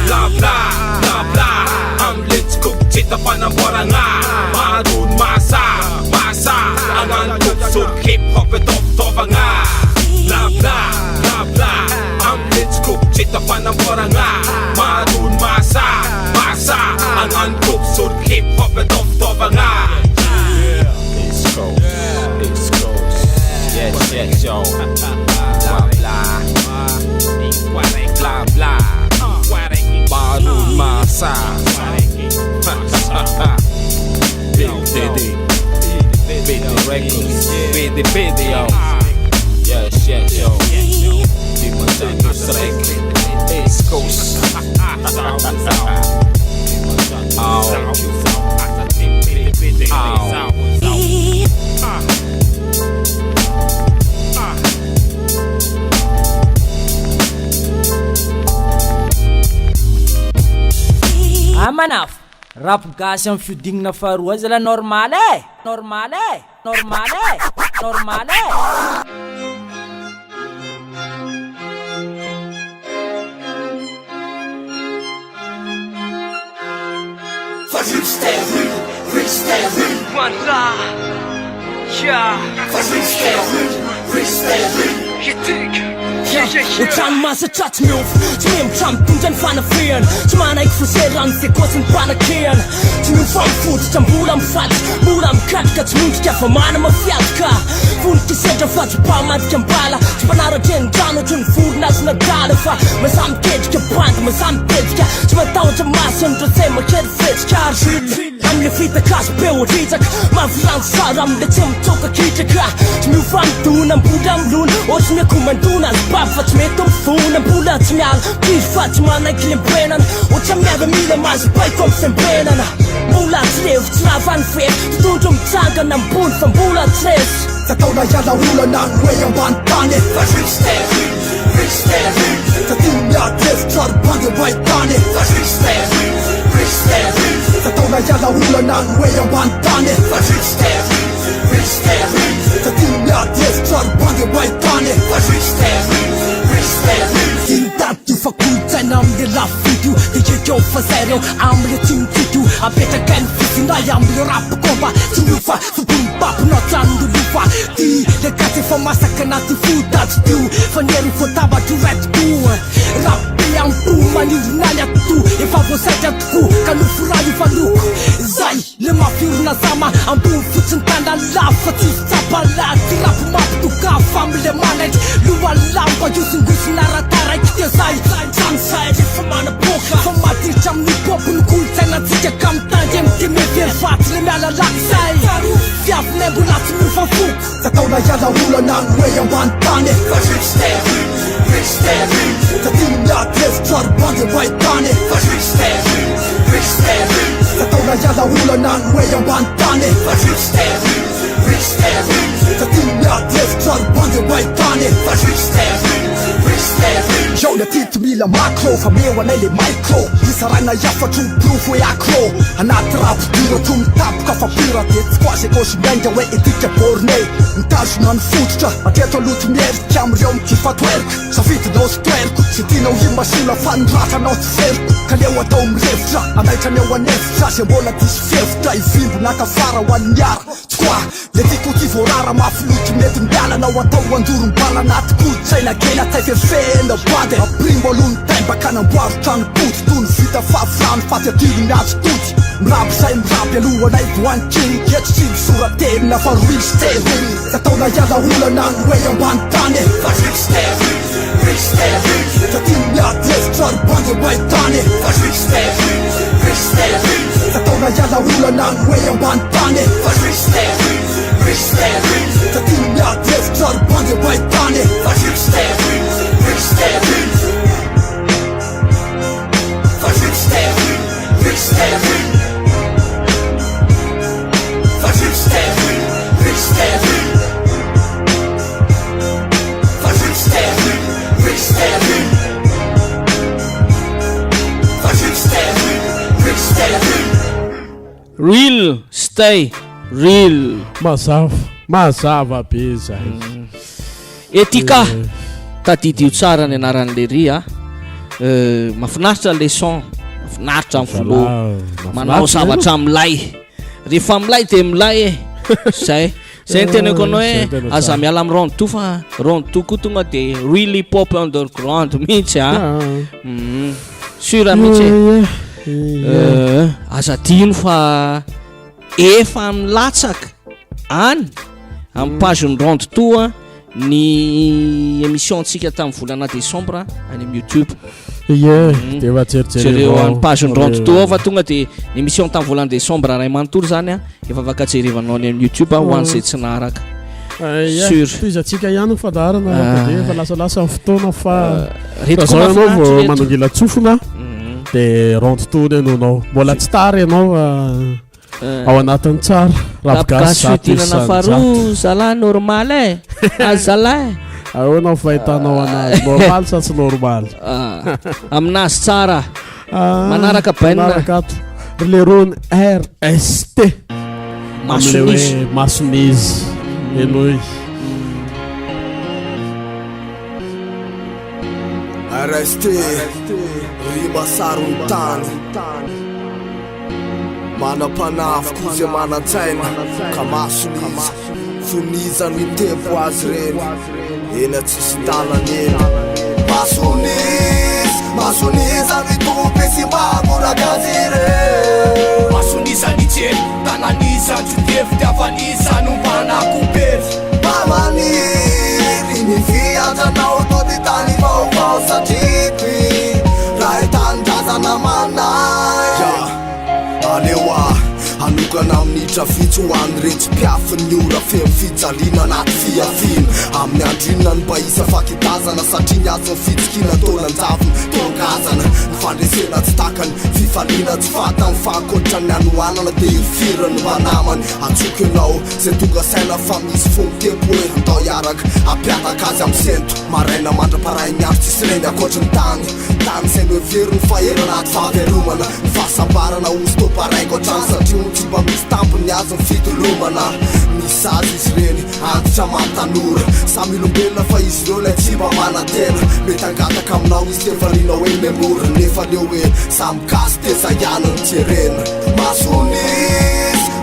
bla bla bla bla let's cook cita panamboranga marun masa angan kup sur hip hop e dofdofanga bla bla bla bla let's cook cita panamboranga marun masa angan kup sur hip hop e dofdofanga East Coast yes yo bla bla bla marun masa Big Records BD yo yes yo Dimensano Strike East Coast
Amanaf rap gasy am fidignina faharoa zala normal
Utrano masa tratsy miovy tsy miembotrano tondra ny fanafehana tsy manaiky foserano ze kosy ny mpanakeana tsy mifampifotitra mbola mifaty mbola mikatrika tsy mondrika fa mana mafiatrika vonika isedra fa tsy mpamadika mbala tsy mpanaratreny-drano ohatry ny vorona azy nadala fa maza miketrika bandy maza mitetrika tsy matahotra maso andro zay makery fetsika amile fitakazo be oritsaka mavilano sara amile tsy mitsoka kitraka tsy miofamidona mbola milona ohatry miakomandona azy bavy fa tsy mety mivona mbola tsy miala piry fa tsy manaiky lembenana ohatry miava mila mazy baiko ampisembenana mbola tsy levo tsy ravany fety totondro mitsangana ambony fa mbola tsy resy
Zataona iala olana hoe ambany tany Satria miadhevitra ary bandy ambahitany Zataona iala olana ny hoe ambany tany Satria miadhevitra ary bandy ambahitany Intady io fa kolotsaina amile lafity io De kekeo fa zay reo amile tsy mitsity io Apetraka ny fisinay amile rapokomba Tsy miofa fobonimpapona tranondolofa Ty le gasy efa masaka anaty fotatsy tio Fa nyery foatabatro raitiko Rapy ampo manindrinany ato Efa voasaitra tokoa ka nofuraly fa loko Zay le mafirina sama Ambony fotsiny tana lafa Tsy fitsapala Ty rapo mampitokafa amile manaitry Loa lamba iosingosina rataraiky Tia zay Sansay efa manaboka Fa matiritra amin'ny popo ny kolotsaina Tsika kamtangy amty mevevaty le miala lakisay Fiavine mbola tsy mifafoko Zataona iala olana ny hoe ambany tany Satria miadhevitra ary bandy ambahitany Zataona iala olana ny hoe ambany tany Satria miadhevitra ary bandy ambahitany Yo le tito mila macro Fa meo anay le micro Isaraina iafatro profo hoe acro Anaty rapo diro tro mitapoka fa pira De tsy koasy ekosy miainga hoe etika borne Mitazona ny fototra Atreto aloto mierika amreo mity fatoerika Safidinao sy toeriko Sy tinao imasina fa nratranao tsy feriko Ka leo atao mirevitra Anaitra neo anevitra Se mbola disy fevitra Ivimbo nakafara ho an'ny miara Tsy koa le tiko ty voarara Mafoloty mety mialanao atao andoro mbala anaty kolotsaina kena tay fefena bande Aprimo alony taimba ka namboaro trano poty Tony vita fafrano faty atily miazo toty Miraby say miraby alohanay voanikiny Ketro sy misoraterina fa roily stery Zataona iala olana ny hoe ambany tany Satria miadhevitra ary bandy ambahitany Zataona iala olana ny hoe ambany tany Satria miadhevitra ary bandy ambahitany
Real stay real
mazava be zay
etika tadidio tsara ny anaran'le ry a mahafinaritra le son mahafinaritra amin'ny folo manao zavatra milay rehefa milay de milay zay ny tenako anao hoe aza miala amin'ny round two fa round two koa tonga de really pop underground mihitsy a sura mihitsy aza dino fa efa milatsaka any amin'ny page-ny round two ny émission tsika tamin'ny volana décembre any amin'ny YouTube
de efa
jereo amin'ny page-ny round two fa tonga de ny émission tamin'ny volana décembre ray manontolo zany a efa afaka jerevanao any amin'ny YouTube ho an'izay tsy naraka
izatsika ihany fandarana de efa lasalasa ny fotoana fa zao ianao vao manongila tsofona de round two ny anao mbola tsy tary ianao ao anatin'ny tsara
rapigasy fitinana faroa zalahy normal e azalahy
ahoanao fahitanao anazy normal sa tsy normal
aminazy tsara manaraka bainina
lerony RST amle hoe masonizy enoy
RST rimasarony tany manam-panafo koa zay manan-tsaina ka masonizy foniza ny tempo azy reny ena tsisy talana ena masoniza mitomby sy mamoragazy reny
masoniza ny tsely tananiza tsytevy tiavanisa nombanakopely
mamaniry ny fiatranao tody tany vaovao satripy raha tanindrazana manay aleoa
Natokana amin'ny trafitsy ho an'ny retsy-piafiny ora femy fijaliana anaty fiafiny amin'ny andrinona ny mba isa fakitazana satria ny azo ny fitsikina taonan-javiny tongazana ny fandresena tsy takany fifaliana tsy fata ny fahakotra ny anoanana dia irifira ny manamany atsoky ianao zay tonga saina fa misy fongo-tempo hoe atao iaraka ampiataka azy amin'ny sento maraina mandra-parahy miaro tsisy reny akoatra ny tany zay no hevery ny faherana aty fahaveromana ny fahasambarana ozy toparaiko hatrany satria ny tsy mba misy tampony azo ny fitolomana misy azy izy reny antitra mantanora samy ilombelona fa izy ireo lay tsy mba manatena mety angataka aminao izy tefarina hoe memora nefa leo hoe samykasy teza ianany jerena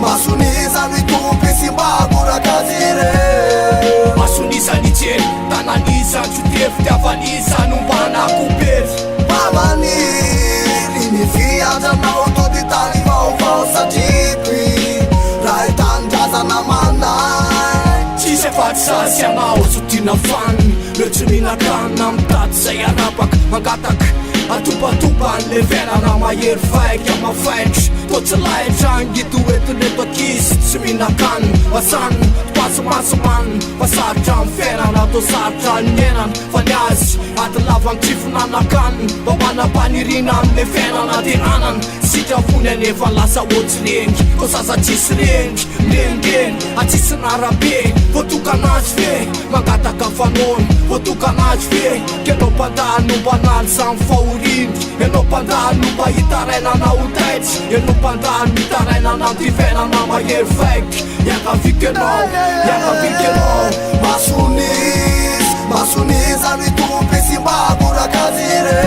masonizany itompe sy mbakorakazyre
masonizany jeny tananizany tsotefy tiavanizany ombana kopery
mamaniry miviatranao tody tany vaovao satripy raha itanindrazana manay
tsisy efaty sasy anao sotina faniny leo tsy mihinakana mitady zay arapaka mangataka atopatopany le velana mahery faiky amafaitry totsy lahitra angito etoneto akisy tsy mihinakany masaniny topasomasomaniny masarotra amin'ny fiainana atao sarotra ny enana fa ny azy ady lavany trifinanakaniny mba manampanirina amin'ny fiainana de anana sitravony anefa lasa ohatsy lengy ko sasa tsisy rengy mlengeny atsisy narabe voatokanazy fe mangataka fanony voatokanazy fe kenao mpandahany ombanany samy faorindry enao mpandahany mba hitarainana hotaitsy enao mpandahany mitarainana amtyvenana mahery faiky iakavikenao
masonizany tompe sy mbakorakazyre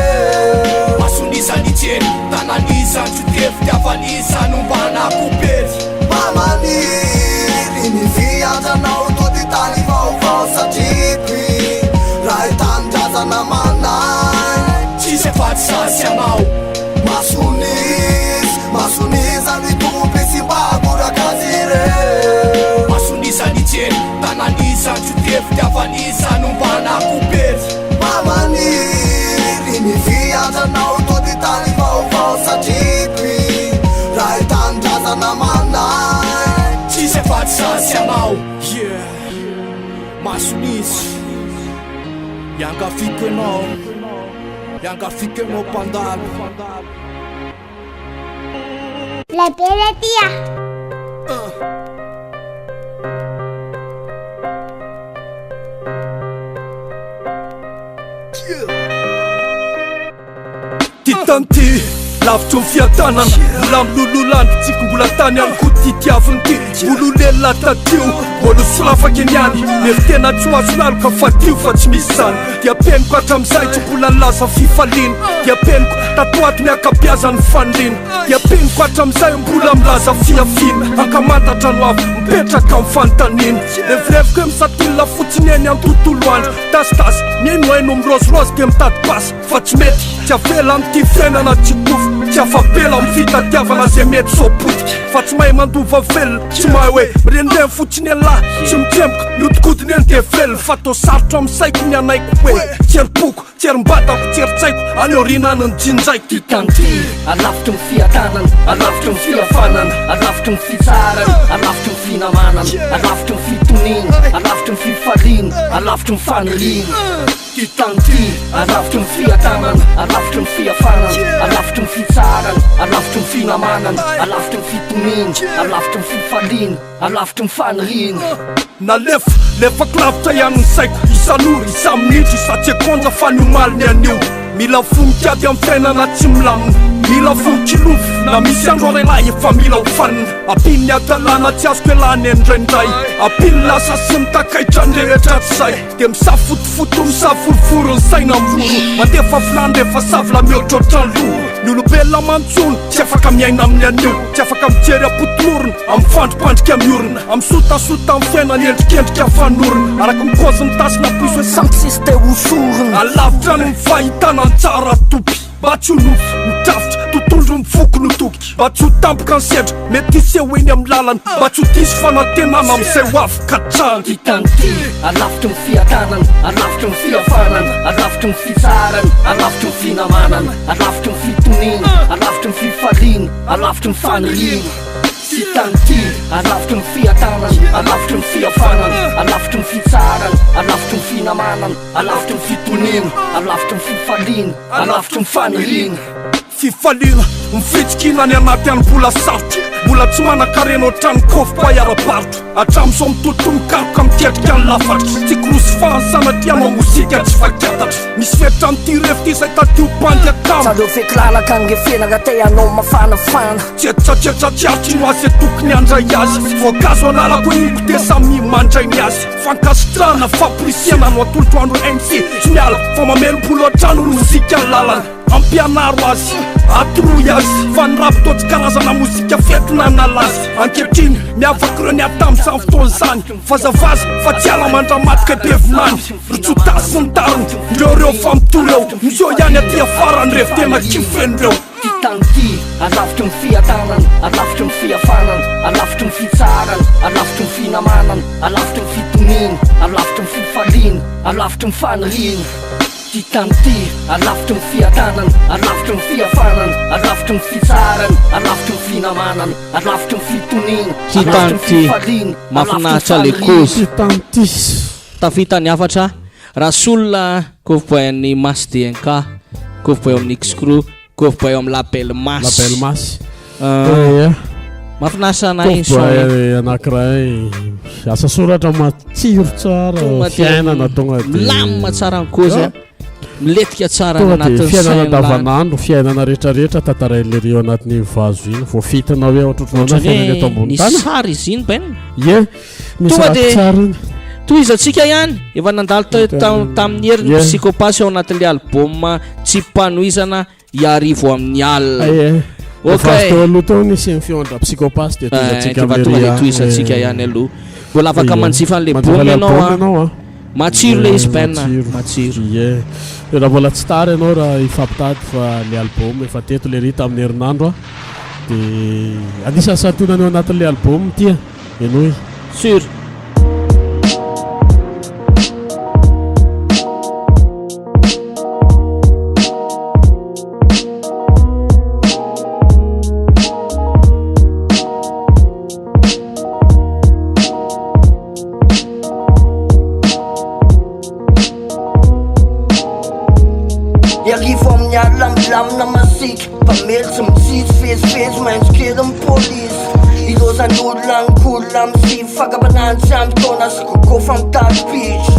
masonizany jeny tananizany tsotefy tiavanizany ombana kopery
mamaniry miviatranao tody tany vaovao satripy raha itanindrazana manay
tsisy efaty sasy anao
masonizany tompe sy mbakorakazyre
masonizany jeny tananizany tsotefy tiavanizany ombana kopery
mamaniry miviatranao tody tany vaovao satripy raha itanindrazana manay
tsisy efaty sasy anao masonizy iangafiko enao mpandalo
Lebeletia
Titanti lavitro ny fiatanana mbola milololany tsiko mbola tany any ko titiaviny ty ololelona tatio mbola solafaky niany nefa tena tsy hoazo laloka fa tio fa tsy misy zany dia peniko hatram'izay tsy mbola nilaza fifaliana dia peniko tatoato ny akabiazany fanirina dia peniko hatram'izay mbola milaza fiafina ankamantatra no avy mipetraka amin'ny fanontaniana levileviko hoe misatilina fotsiny eny amin'ny tontolo andro tasitasy miaino haino mirozirosy dia mitady pasy fa tsy mety tsy avela amin'ity fiainana tsy tofo tsy afapela amin'ny fitadiavana zay mety soapotika fa tsy mahay mandova velona tsy mahay hoe mirendreny fotsiny elahy tsy mitsemboka miotikodiny eny dia velona fa tao sarotra amin'ny saiko ny anaiko hoe tsy erim-poko tsy erim-batako tsy eritsaiko aleorinany ny jinjaiko
titanty alavitry ny fiatanana alavitry ny fiafanana alavitry ny fitsarana alavitry ny finamanana alavitry ny fitonina alavitry ny fifaliana alavitry ny fanirina titanty alavitry ny fiatanana alavitry ny fiafanana alavitry ny fitsarana alavitry ny finamanana alavitry ny fitonina alavitry ny fifaliana alavitry ny fanirina
lefako lavitra ihany ny saiko isan'ora isa-minitra isa-tsekonja fa niomaly ny anio mila vonikady amin'ny fiainana tsy milamina mila vonikilofo na misy andro arelahy efa mila hofanina apiny ny adalana tsy azoko elany endraindray apiny lasa sy mitakaitra nrehetra tsy zay dia misafotofoto misafurofuro ny saina mroro mandefa vilany rehefa savila mihotrotra ny loro ny olombelona mantsony tsy afaka miaina amin'ny anio tsy afaka mijery apotomorona amin'ny fandropandrika miorona amin'ny sotasota amin'ny fiainany endrikendrika fanorona araka mikozy ny tasina poiso hoe
sampsisy te hosorona
alavitra ny mifahitana ny tsara topy mba tsy olofo mitravitra tontolo mifoko no toky mba tsy ho tampoka ny sedra mety isy hoeny amin'ny lalana mba tsy ho disy fanantenana amin'izay ho afaka trano
titanty alavitry ny fiatanana alavitry ny fiafanana alavitry ny fitsarana alavitry ny finamanana alavitry ny fitonina alavitry ny fifaliana alavitry ny fanirina Titanty alavitry ny fiatanan alavitry ny fiafanan alavitry ny fitsaran alavitry ny finamanan alavitry ny fitonina alavitry ny fifalina alavitry ny fanirina
fifalina mifitsikina ny anaty any mbola sarotry mbola tsy manan-karena ohatrany kofo-paharaparotro atram'izao mitotomikaroka miketrika ny lafatry tsy korosy fahansanatianao mozika tsy fakatatra misy fetra amin'ity revity izay tatio bandy akamo
zareo fekilalaka angefenaka te anao mafanafana
tsy etsatrertratsiarotry no azy tokony andray azy voankazo analako imbote samy mandray ny azy fankasitrana fampirisiana no atolotro andro MC tsy miala fa mamelom-bolo atrano ny mozika ny lalana ampianaro azy atoroy azy fa ny rapitotsy karazana mozika fetina nalazy ankehitriny miavaky reo ny atamy samy fotoan'izany fazavaza fa tsy ala mandramatika devinany ritsotasy sy ny tariny ndreo fa mitoreo mizeo ihany aty afara ny revo tena kifenireo
Titanty alavitry ny fiatanan alavitry ny fiafanan alavitry ny fitsaran alavitry ny finamanan alavitry ny fitonina alavitry ny fifalina alavitry ny fanirina Titanty alavitry ny fiatanan alavitry ny fiafanan alavitry ny fitsaran alavitry ny finamanan alavitry ny fitonina
Titanty mafinahitra le kozy tafita ny afatra rasolona kofopoan'ny Mas DNK kofopoa amin'ny X-Crew kofopoa amin'ny Label Mas mafinahitra anahy
anankiray asa soratra matsiro tsara fiainana tonga
milamina tsara ny kozy miletika tsara
anatin'ny fiainana davanandro fiainana rehetrarehetra tantarain'le rio anatin'ny vazo iny voafitinao hoe ohatrotrona fiainana eto ambony tany
sary izy iny ben
misy raha tsara iny
toizatsika ihany efa nandalo tamin'ny herin'ny psychopasy ao anatin'le album tsy mpanoizana iarivo amin'ny alina
aloha tao nisy fiondra psychopasy de
toizatsika ihany aloha mbola afaka manjifa an'le bomy ianao matsiro le izy ben matsiro
raha mbola tsy tary ianao raha ifampitady fa le album efa teto le rita amin'ny herinandro de anisany satonany eo anatin'le album tia enoy
sur
Lamina masika mpamely tsy mitsitsy fezifezy maintsokely amin'ny polisy ireo zany olona nykolona amin'ny fakapanany tsy ambotona sy kokofa mitady pitro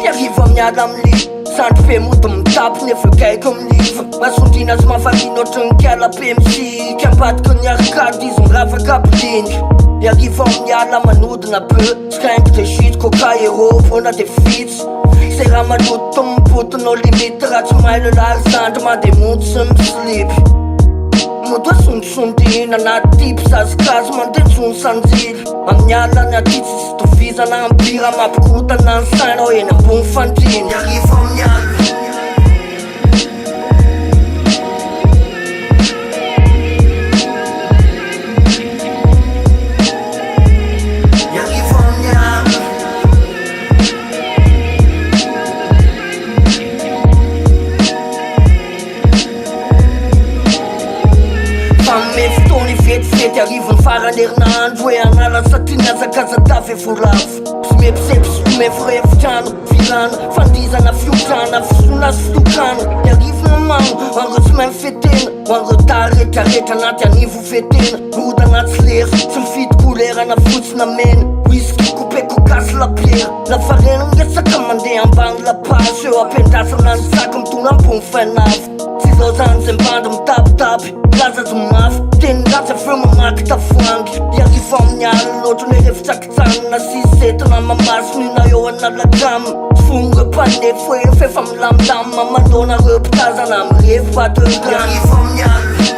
iarivo amin'ny ala amin'ny sandro be mody mitapy nefa gaiko amin'ny liva masondrina azy mafarina ohatry ny kalape misika ambadika ny arkady izy miravaka apilinga iarivo amin'ny ala manodina be skaingo de shit coca hero bona de fitsy se raha maloto to mibotonao limity raha tsy mahay le larizandro mandeha mody sy mislipy modoa sondrosondrina anaty tipy zazikazo mandeha jony sanjily amin'ny alany aty tsy tovizana ampira mampikotana ny sainao eny ambony fandriny iarivo amin'ny ala fety arivony farany herinandro hoe anala satria niazakazatavy volavo sy mepsepy sy mefirefitano vilana fandizana fiotrana fisona sy fiokana iarivona mano hoanreo tsy mahay mifetena hoanreo taretraretra anaty anivo fetena roda anaty lery tsy mifidy kolerana fotsina mena whisky coupe kokasy labiera lafarena ngesaka mandeha ambany lapasy eo ampiandrasana ny saky mitona ambony fainavo tsy zao zany zay mbandro mitapitapy lazazo mafy teny ratsy aveo mamaky tafoangy iarivo amin'ny ala loatra ny refitsakitsanina sisetina mamasonina eo analakamy fonre panefo efefa milamindamy mamalona reo mpitazana amin'ny revo pategranivo amin'ny ala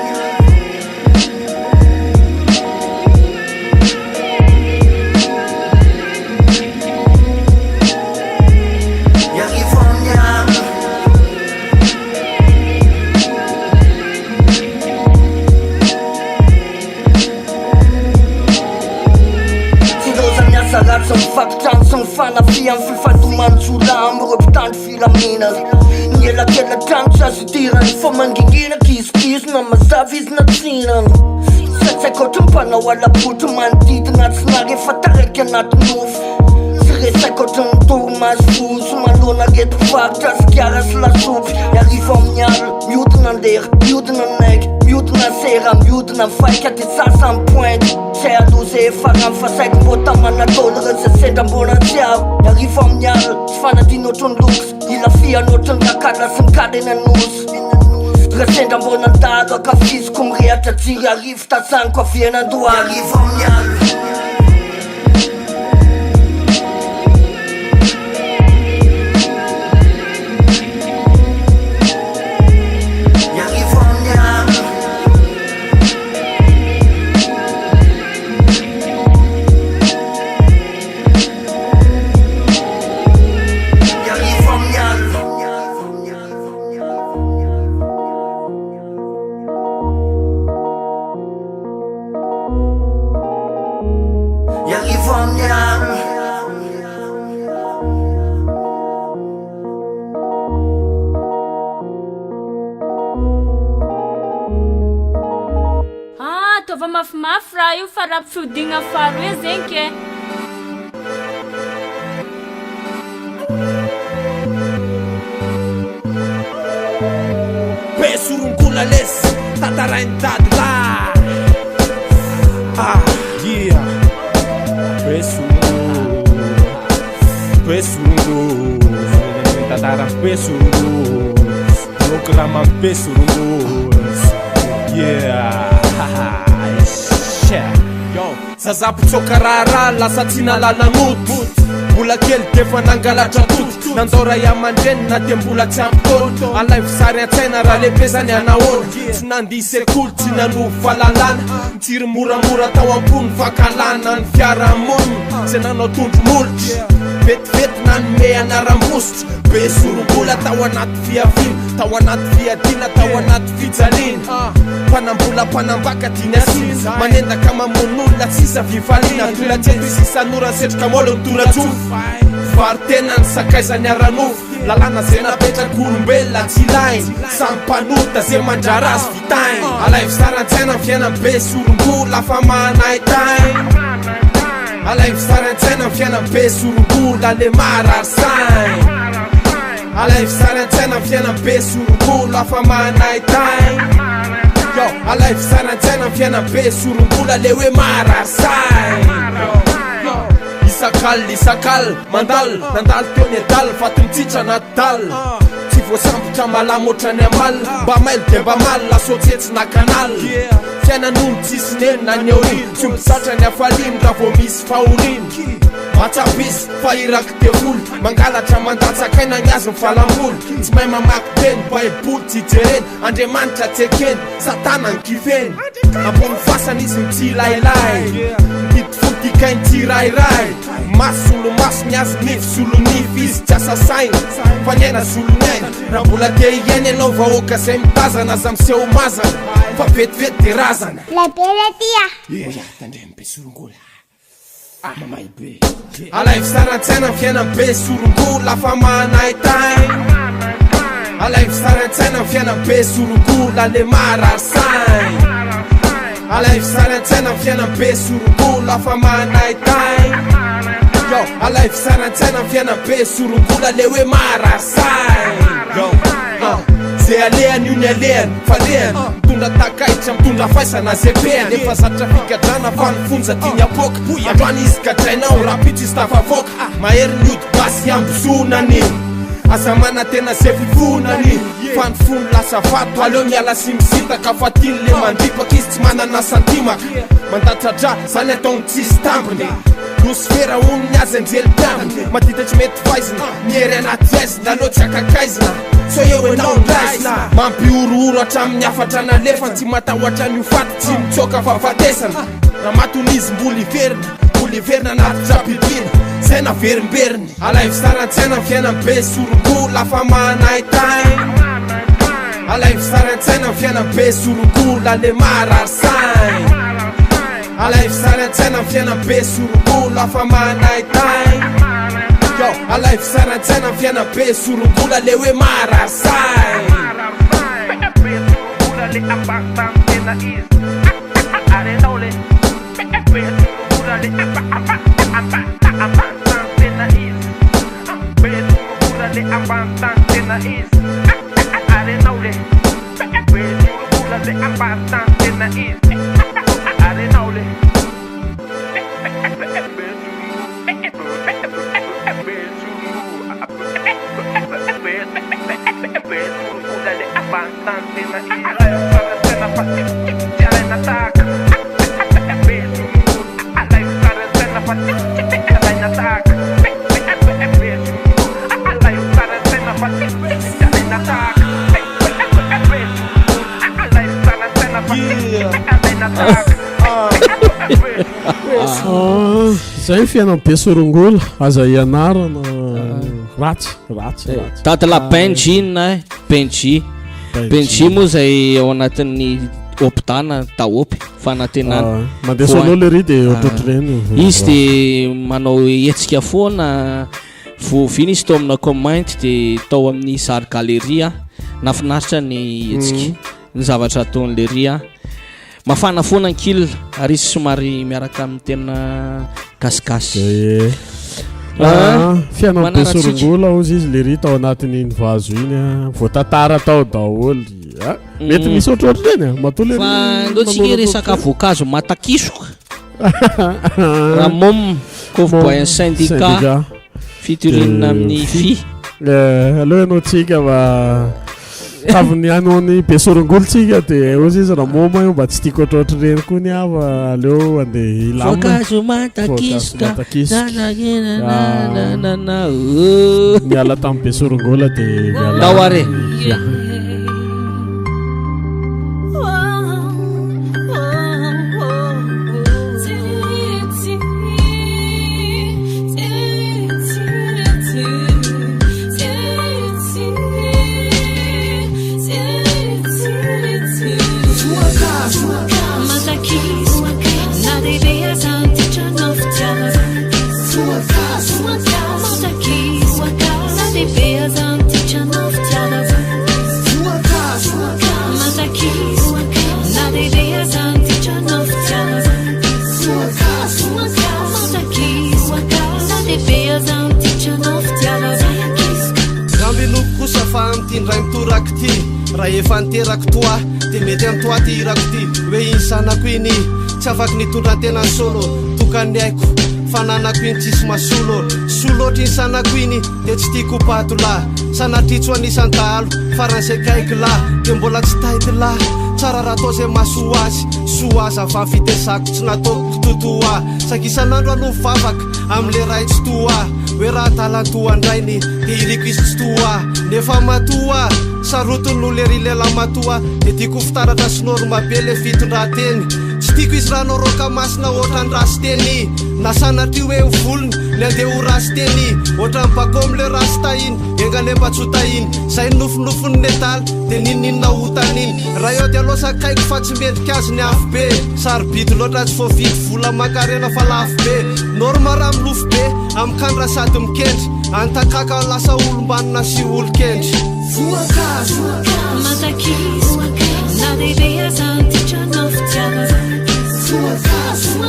Saratsa mifakitrano sy mifanafia amin'ny fifandomany jolamo reo mpitandro filamina ny elakela trano tsy azo idirany fa mangingina kizikizo na mazava izy natsinany Satsaiko ohatry mpanao alapotry manodidina tsinary efa taraiky anaty nofo sy resaiko ohatry ny torimaso voso malona reto faritra sikara sy lasopy iarivo amin'ny alina miodina andera miodina naiky miodina sera miodina faika ty sasa mipointe say aloza efa ramfasaiko mbô tamanatolo reza sendra mbona tsiao iarivo amin'ny alina tsy fanadina ohatrony loks ilafiana ohatriny rakala sy nikadeny anosy rasendra mbona ndalo akafiziko mirehatra jiry arivo tasaniko avianandoa arivo amin'ny alina
Tova mafimafy raha io fa raha fihodigna faharoe zegny ke
Besurungola lesy tatarainy tady la yeah Besurungo tatara Besurungo programa Besurungo yeah Yo, zazapotsôka raharaha lasa tsy nalala noto mbola kely defa nangalatra toto nandora iamandreny na dia mbola tsy ampitôno alaivo sary an-tsaina raha lehibe zany anahoana tsy nandia sekoly tsy nanovo fahalalana mitsiry moramora tao ambony vakalana ny fiarahamonina zay nanao tondro molitra vetivety nanome anaram-bositra besorombola tao anaty fiavina tao anaty fiadina tao anaty fijaliana mpanambola mpanambaka diny asina manendaka mamon'olona tsisa vivaliana tolatety sisanora setroka molo mitora-tsofo varitena ny sakaizany aranofo lalàna zay napetrakolom-belona tsy ilainy sampanota zay mandrara azy vitainy alaivo saran-tsaina ny fiainany besorombola fa manahitainy alaivo saran-tsaina ny fiainany besorombola le mararsainy alaivo saran-tsaina ny fiainany besorombola fa manahitainy Yo, alaivo saran-tsaina ny fiainany besorombola le hoe mararsainy Isakal, mandal, nandalo teo ny adal faty mitsitra anaty dal tsy voasambotra malamo ohatrany amal mba mailo de mba mal lasotsetsy na kanal fiainan'olo tsisy neny na nyeoriny tsy mpisatra ny afaliny raha vo misy fahoriny matsapisy fahirako devoly mangalatra mandatsakaina ny azy mivalambolo tsy mahay mamaky teny baiboly tsy jereny andriamanitra tsy ekeny satana ny kifeny ambony fasana izy mitsilailay dikainy tsirairay masolomaso ny azy nify solonify izy tsy asa saina fa ny aina solonyaina raha mbola te iainy ianao vahoaka zay mitazana aza miseho mazana fa vetivety de razana tandremy besorongola mamay be alaivo saran-tsaina ny fiainany besorongola fa manahitainy alaivo saran-tsaina ny fiainany besorongola le mararsainy alaivo saran-tsaina ny fiainany besorongola fa manahitainy Yo, alaivo saran-tsaina ny fiainany besorongola le hoe mararsainy zay alehany io ny alehany fa lehany mitondra takaitra mitondra faisana zay behany efa zatra fikadrana fa ny fonja tiany apoka androany izy kadrainao raha pitso izy tafavoaka mahery ny ody basy ambozonany aza mana tena zay fifonany fa ny fony lasa vato aleo miala sy misitaka fa tiany le mandripaka izy tsy manana santimaka mandatradra zany ataony tsisy tambiny nosfera ony ny azy anjely mpiambiny maditatry mety faizina miery anaty aizina aleo tsy akakaizina so eo enao ndraizina mampiorooro hatramin'ny afatra nalefa tsy matahoatra ny ofaty tsy mitsoka fa vatesana raha matonizy mbola iverina anaty drapipina zay naverimberiny alaivo saran-tsaina ny fiainany besorongola fa manahitainy alaivo saran-tsaina ny fiainany besorongola le mararsainy alaivo saran-tsaina ny fiainany besorongola fa manahitainy alaivo saran-tsaina ny fiainany besorongola le hoe mararsainy
arenao le betura le ambantantena izy betura le ambantantena izy arenao le betura le ambantantena izy arenao le
zay fiainao be sorongola aza ianarana ratsy
tatala benjina benji moa zay ao anatin'ny opitana taopy fanantenana
mandeha solo le ry de ohatrotreny
izy de manao etsika foana voviny izy tao amina commente de tao amin'ny sary galeria nafinaritra ny etsika ny zavatra ataon'le ria mafana foana ankil ary izy somary miaraka amin'ny tena gasikasy
fiainao be sorongola ozy izy le ry tao anatin'iny vazo iny voatantara tao daholy mety misy ohatrohatreny matole
fa ndotsika resaka voankazo matakisoka raha mom cowboy un syndicat fitorinina amin'ny fi
aloha ianao tsika va avy anao ny be sorongolotsika de ozy izy raha moma io mba tsy tiako ohatrohatreny koa ny ava aleo andeha
voankazo matakisoka
miala tamin'ny be sorongola de
tao are
indray mitorako ty raha efa niterako toa de mety amin'ny toa ty irako ty hoe iny sanako iny tsy afaky nitondran-tenany solo tokany haiko fananako iny tsisy masolo solo ohatry iny sanako iny de tsy tiako pato lah sanatritso anisan'ny dahalo faransay kaiky lah de mbola tsy taity lah tsara raha atao zay masoa azy soa azy avy fitesako tsy nataoko totoa saky isan'andro aloha vavaka am'le ray tsy toa hoe raha talantoa andrainy de iriko izy tsy toa nefa matoa sarotony no le ry lela matoa de tiako fitaratra sinoro mabe le fitondrateny tsy tiako izy raha naroka masina ohatrany rasy teny na sanatry hoe volony ny andeha ho rasy teny ohatrany bako am'le rasy tahiny engale mba tsy ho tahiny zay nofinofony netaly de nininona hotaniny raha eo de aloha sakaiko fa tsy mendrika azy ny afo be sarobity loatra tsy fovidy vola makarena fa lafo be norma raha milofo be amikandra sady mikendry antakaka lasa olombanina sy olo-kendry
voankazo matakiso na deveia zantitrano fitiavana voankazo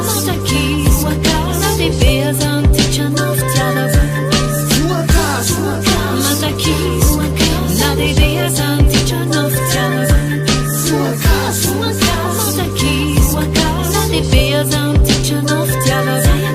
matakiso na deveia zantitrano fitiavana voankazo matakiso na deveia zantitrano fitiavana voankazo matakiso na deveia zantitrano fitiavana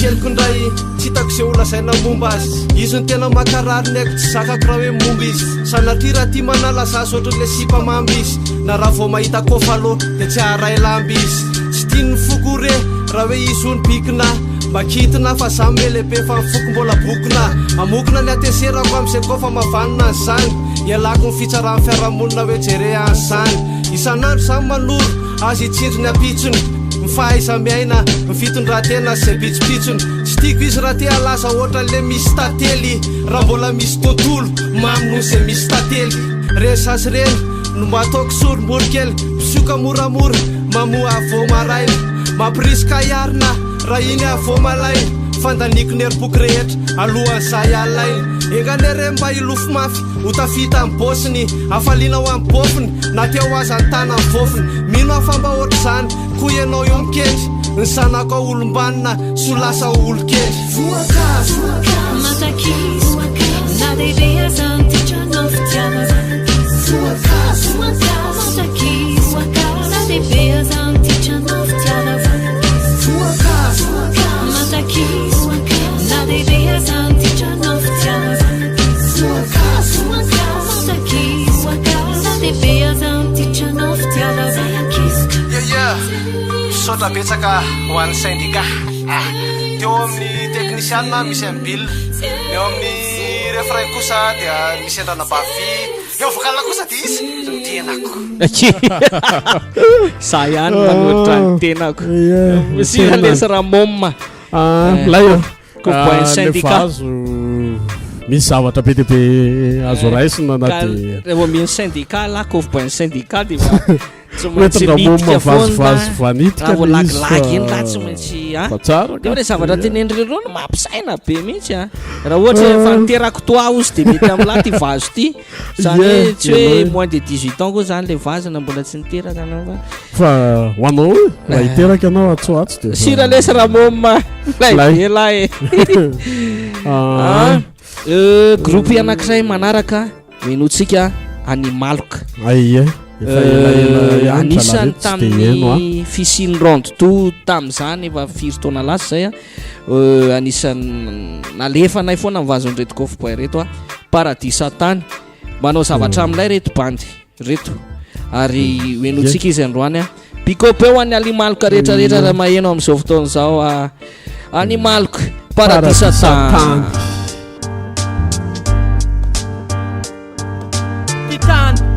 keliko ndray tsy hitako zay ola zaina momba azy izy ny tena makarary ny aiko tsy zakako raha hoe momba izy sanatria raha ty manala zazy ohatran'le sipamamby izy na raha vao mahita kofalo de tsy haray lamby izy tsy tiany fokore raha hoe izy ho ny bikina makitina fa za melehibe fa mifoko mbola bokina amokina ny ateserako am'izay kofa mavanina any zany ialako ny fitsarahan'ny fiarahamonina hoe jere any zany isan'andro zany manoro azy hitsindry ny apitsony mifahaiza miaina mifitondratena zay pitsopitsony tsy tiako izy raha te alaza ohatran'le misy tately raha mbola misy tontolo mamino zay misy tately resasy reny no mba ataoko sorombolo kely mpisoka moramora mamoa avo maraina
mampirisika iarina raha iny avao malainy fandaniko ny erimpoky rehetra alohan'izay alainy enganere mba ilofo mafy ho tafita amin'ny bosiny afaliana ho amin'ny bofiny na teo azany tana amin'ny vofiny mino afamba ohatr' izany koa ianao io mikendry ny sanako aolombanina so lasa olo-kendry sotra betsaka ho an'ny syndicat teo amin'ny teknisianina misy ambile eo amin'ny refrain kosa dia misy endrana bavy eo vokalina kosa dia izy ny tenako
sa ihany manoatra ny tenako misy alesa raha momma
laio
koboan'ny syndicat
misy zavatra be deabe azo raisina na dia
rehefa miany syndicat la kofoboan'ny syndicat dia tsy
maintsy miditra foana
raha voalagilagy iny la tsy maintsy dia hoe zavatra tenen'ireo no mampisaina be mihitsy raha ohatra efa niterako toa ozy dia mety amin'la ty vazo ty zany hoe tsy hoe moins de 18 ans koa zany le vazana mbola tsy niteraka anao
fa ho anao raha hiteraka anao atsoatso dia
sira lesa raha momma laibela groupe anankiray manaraka menotsika animaloka
aie
anisany tamin'ny fisiny ronde to tamin'izany efa firy taona lasa zay anisany nalefanay foana mivazon'reto coffboy reto paradis satany manao zavatra amin'ilay reto bandy reto ary hoenotsika izy androany picope eo any animaloka rehetrarehetra raha maheno amin'izao fotoana zao animaloka paradis satany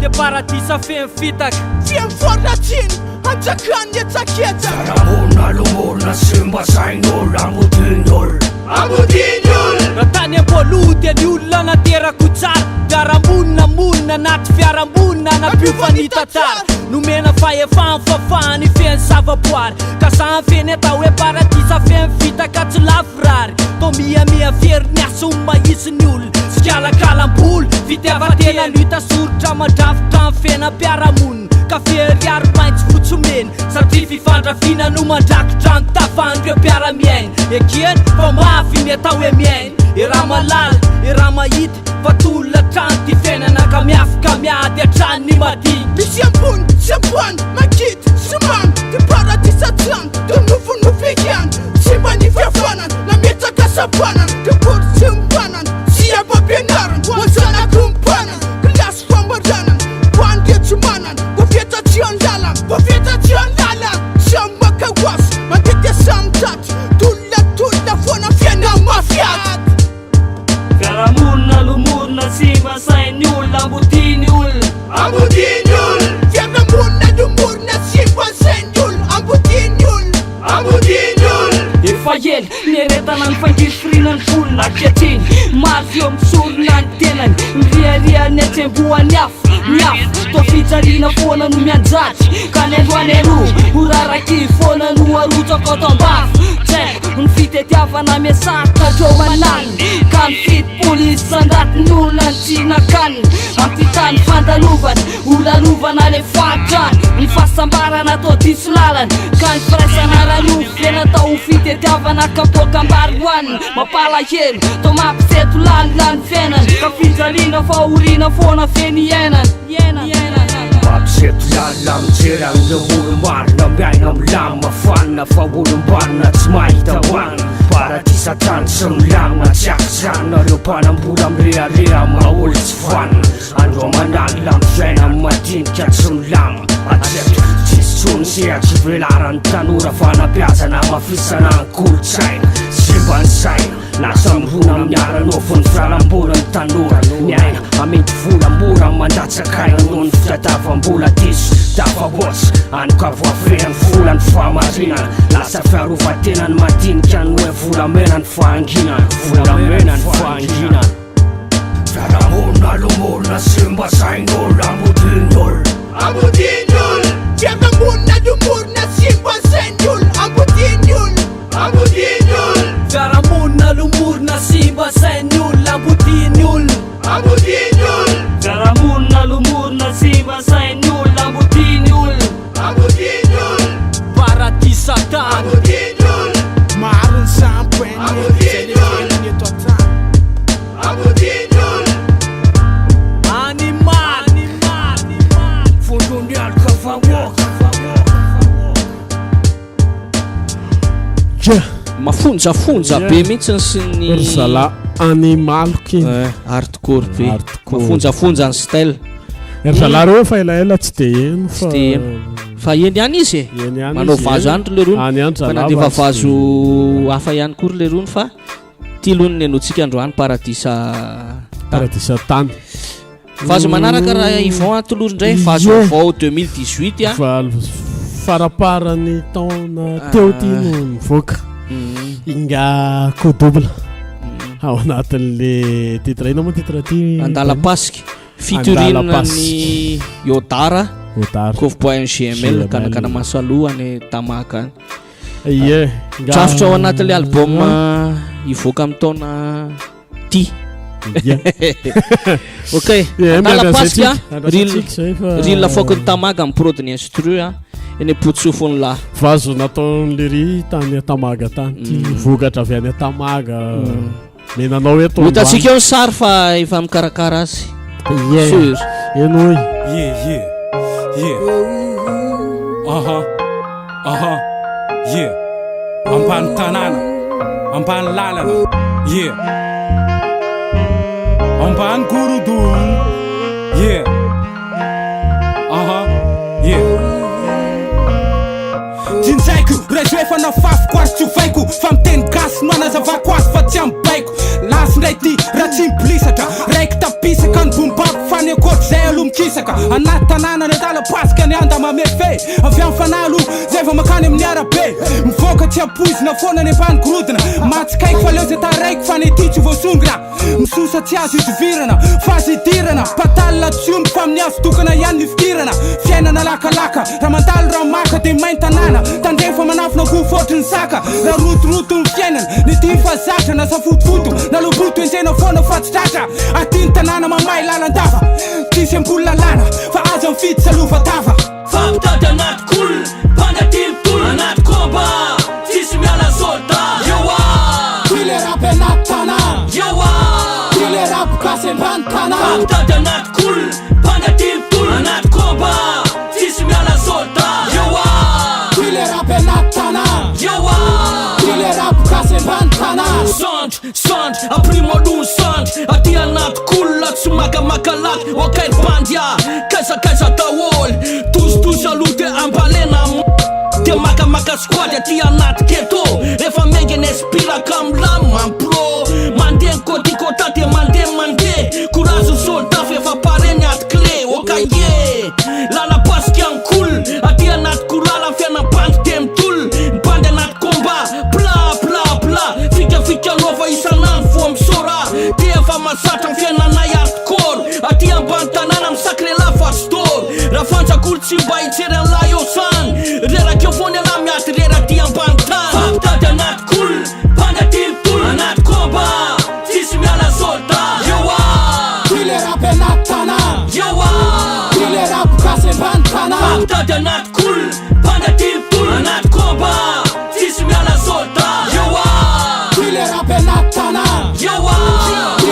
de paradisa fem fitaka fem fornatsiny anjakany etsaketsa
ramorona lomorona simba sain'olo ambodin'olo
raha tany ambolody any olona naterako tsara fiaramonina anaty fiaramonina napiofanita tsara nomena fahefany fafany feny zavaboary ka za feny atao hoe paradisa fem fitaka tsy lafirary to miamia fery ny asony mahiziny olona sikalakalam-bolo fitiavatena luta sorotra mandrafitra ny fenam-piaramonina ka feriary maintsy fotsomeny satria fifandrafina no mandrakitra ny tafandreo mpiaramiaina ekeny fa mafy ny atao hoe miaina raha malala raha mahita fa tolona trano ty fiainana ka miafaka miady atrano ny madiny
misy ambony sy amboany makity sy mamy ty paradisa trano ty nofonofekyany tsy mba ny fiafanana na metsaka sabanana ty bory tsy mbanana sy ababianarana hoanzanako mbanana kilasy fambaranana hoandre tsy manana vofetatsy an-lalana vofetatsy an-lalana samy makaoasy mandety samy taty tolona foana fiaina mafiaty
fiaramonina lomorona sy masainy olona ambodiny olona
fiaramonina lomorona sy masainy olona ambodiny olona
efa ely nieretana ny fankifirina ny volona aketriny maro eo misorona ny tenany miriariany atsemboany afo miafo to fijaliana foana no mianjatry ka ny androany aloha horaraky foana no arotsako ato ambafo tseko ny fitetiavana miasarotra dreo mananiny ka ny fity polisy sandatiny olona ny tsinankaniny ampitany fandalovana olalovana le fatrany ny fahasambarana atao diso lalana ka ny firaisana ranofo fenatao fitetiavana kapoka ambary mapalahelo to mampiseto lanilany fiainany ka fijaliana fahoriana foana feny iainany
mampiseto lalina mijery amin'ireo olo-marina miaina milamy mafanina fa olo-mbanina tsy mahita hoanina paradisa tany sy milamina tsy akizanareo mpanambola mirehareha maolo tsy fanina andro manalina mifiaina madinika tsy milama atseto tsisy sehatry velarany tanora fanapiazana mafisana ny kolotsaina simba ny saina lasa mirona miaranofo ny fialambola ny tanora ny aina amety volamora mandatsakaina noho ny fitadavam-bola diso dafabotsy anokavoafeany vola ny fahamarinana lasa fiarovatenany madinika ny hoe volamena ny fahanginana volamena ny fahanginana fiaramonina lomorona simba sain'olo ambodin'olo
fiaramonina lomorona simba sain'olo
lomorona simba sain'ny olona ambotiny olona
Fiarahamonina lomorona simba sain'ny olona ambotiny olona
paradis satany
maro ny sampoeny eto antany
animal fondrony alika vahoaka
mafonjafonja be mihitsy sy ny
ry zala animaloky
hardcore be mafonjafonja ny style
ry zala reo fa elaela tsy de eno
fa eny ihany izy manao vazo ihany ry le rony fa nandefa vazo hafa ihany kory le rony fa ty lonony anotsika androany paradisa
tany
vazo manaraka raha Yvon Atolory indray vazo vao 2018
faraparany taona teo ty no nivoaka inga kodobla ao anatin'le titre ina moa titre ty
andala pasika fitorinana ny Yodara Covboy GML kanakana masalohany tamaka
ie
trafotra ao anatin'le album ivoaka amin'ny taona ty ok andala pasika rila fokony tamaga amin'ny prodiny instru eny potsofony lahy
vazo nataon'le ry tany tamaga tany ty vokatra avy any tamaga menanao eto
hitantsika eo ny sary fa efa mikarakara azy sur
eno
ambany tanàna ambany lalana ambany gorodon tinjaiko rezo efa nafafiko ary tsy ovaiko fa miteny gasy no anazavako azy fa tsy ambaiko lasy ndray ty raha tsy miblisaka raiky tapisaka ny bombako fa ny akoatra zay aloha mikisaka anaty tanàna ny adala-pasika ny anda mamefe avy amin'ny fanalo zay va makany amin'ny arabe mivoaka tsy ampoizina foana ny ambany gorodina matsikaiky fa leo zay taraiko fa ny ty tsy voasongona misosa tsy azo idivirana fa azy idirana patalina tsy omby fa amin'ny azo tokana ihany ny fidirana fiainana lakalaka raha mandalo raha maka de main tanàna tandrefa manafina ho fotry ny saka raha rotoroto ny fiainana ny ty fazatra na safotofoto na loboto enzena foana fatsitratra aty ny tanàna mamay lalandava tsisy amboly lalàna fa azo mifidy salovatava
fampitady anaty kol mpandatily tolo anaty komba tsisy miala solda yoa
ile rapy anaty tanà
yoa
ile rapy kasy ambany tanà
fampitady anaty kol mpandatily tolo anaty komba tsisy miala solda yoa
ile rapy anaty tanà
yoa
ile rapy kasy ambany tanà
sandry aprimoalony sandry aty anaty kolona tsy makamakalasy okairy bandya kaizakaiza daholy tozotozy aloha de ambalena de makamaka squady aty anaty keto rehefa mengeny espiraka amilamy mampro mandeha kodikota de mandeha korazo solda fefa pareny aty clé okaye lalapasika any kol aty anaty kolala fiainabandy de mitol mibandy anaty komba pla fikafika lova isanandro vo misora de efa masatra ny fiainanay hardcore aty ambany tanàna misakre lafastor raha fanjakolo tsy mba hitsery an'la eo sany rerakeo fony ala miaty rera ty ambany tany fampitady anaty kol mpandatily tolo anaty komba tsisy miala solda yoa
ile rapy anaty tanà
yoa
ile rapy kasy ambany tanà
fampitady anaty kol mpandatily tolo anaty komba tsisy miala solda yoa
ile rapy anaty tanà
yoa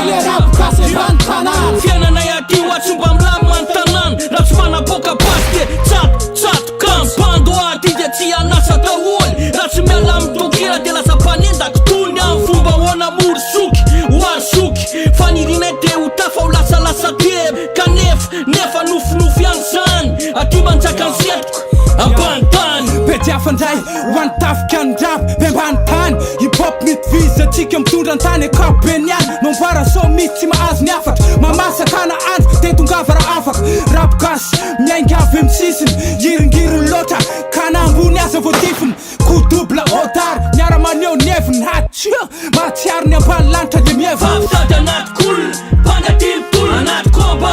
ile rapy kasy ambany tanà
fiainanay aty oatsy mba milamy manotanàna raha tsy manaboaka basy de tsato kampando aty de tsy anasa daholy raha tsy miala midokira de lasa mpanendako tony amin'ny fomba hoana mory soky hoary soky fanirinay de ho tafa ho lasalasa teby kanefa nofinofy any zany aty manjaka ny zetiko ambany tany
bediafandray hoany tafika andraby be ambany tany hip-hop mitovizy atsika mitondra ny tany akapobe any mamboara so misy tsy mahazo ny afatra mamasakana andro de tongava raha afaka rapogasy miaingavy amin'ny sisiny iringiriny loatra kana ambony aza voatifiny kodobla odary miara maneo neviny hatsia mahatsiary ny ambany lanitra de mieva
fampitady anaty kol mpandatily tolo anaty komba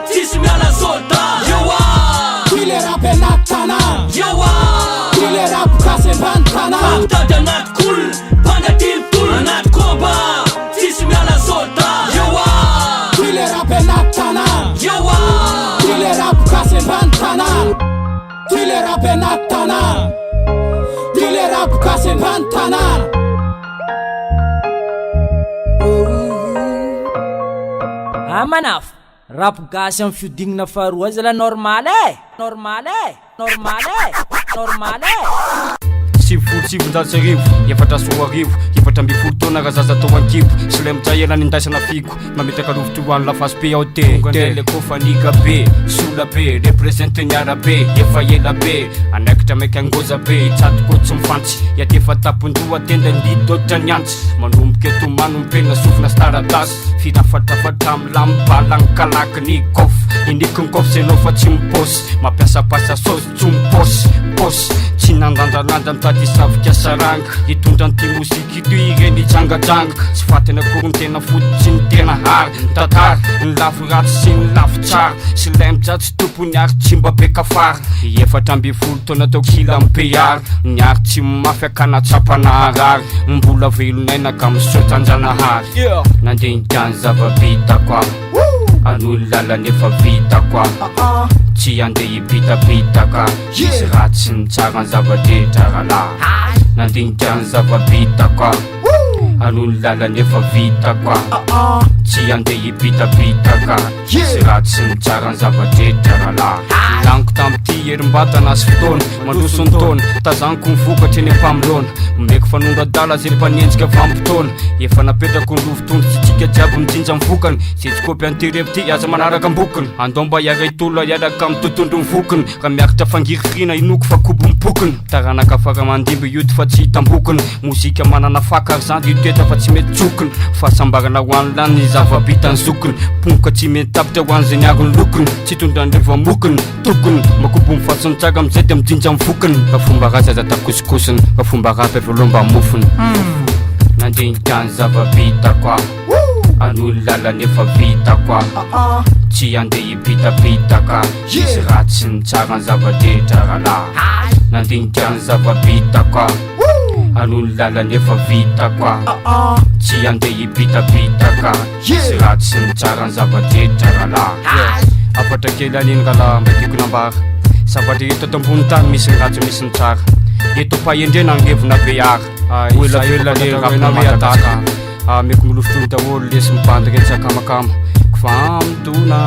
tsisy miala solda yoa
ile rapy anaty tanà
yoa
ile rapy kasy ambany tanà
fampitady anaty kol mpandatily tolo anaty komba
rap anaty tana dia le rap gasy ambany tana
manafo rap gasy amin'ny fiodignana faharoa azy la normal
sivifolo efatra soa arivo efatra amby folo taona raha zaza tao ankibo sy le mitray elany indaisana fiko mametaka lovotroany lafasy be ao tele kofaniga be sola be represente niara be efa ela be anaikitra maika angoza be itsatoko tsy mifantsy iatefa tapondoa tenda ndidotra niantsy manomboka eto manompena sofina staratasy firafatrafatra amilambala nkalaky ny kof indikony kof senao fa tsy mipôsy mampiasapasa sosy tsy mipôsy tsy nandanjalanja mitady savika saranga hitondra an'ty moziky ito ireny jangadrang tsy fatena akory ny tena fototsy ny tena hary nytatary ny lafo ratsy sy ny lafo tsara sy lay mijatsy tompony ary tsy mba be kafara efatra amby folo taona tao kila mipeyary ny ary tsy mafy akanatsapanaharary mbola velonainaka misoatranjanahary nandeha nikany zava-bitako aho an'olo lalany efa vitako aho tsy andeha hibitabitaka isy ratsy ny tsara ny zava-drehetra rahalahy nandinika ny zava-bitako aho an'olo lalany efa vitako aho tsy andeha hibitabitaka isy ratsy ny tsara ny zava-drehetra rahalahy laniko tamity herim-batana sy fotoana mandrosony taona tazaniko mivokatra eny ampamilona meko fanondradala zay lempanenjika vampotona efa napetrako ny lovotondro tsy tsika jiaby mijinja mivokany zay tsy kopy anterevity aza manaraka mbokany andao mba iaraitolo iaraka amin'ny tontondro mivokany raha miakitra fangirikirina inoko fa kobo mipokany taranaka faramandimby ioty fa tsy hitambokany mozika manana fakary zany itoeta fa tsy mety tsokany fahasambarana ho any lany ny zava-bitany zokany pongoka tsy mety tapitra ho any zay niaro ny lokany tsy tondrandrevamokany tokony makobo mifatsony tsara amizay dia mijinja mivokany fa fomba ratsy aza takosikosiny fa fomba rapy evolomba mofony nandinikany zava-bitako aho an'olo lalany efa vitako aho tsy andeha hibitabitaka isy ratsy ny tsara ny zava-drehetra rahalahy nandinikany zava-bitako aho an'olo lalany efa vitako aho tsy andeha hibitabitaka isy ratsy ny tsara ny zava-drehetra rahalahy afatra kely aniny rahala mba tiako nambara zavatra eto tambony tany misy ny ratsy misy ny tsara eto pahendrena angevina be ara oelavelona le rapina hoe ataka meko milofotony daholo lesy mibandy reny sakamakama kivamidona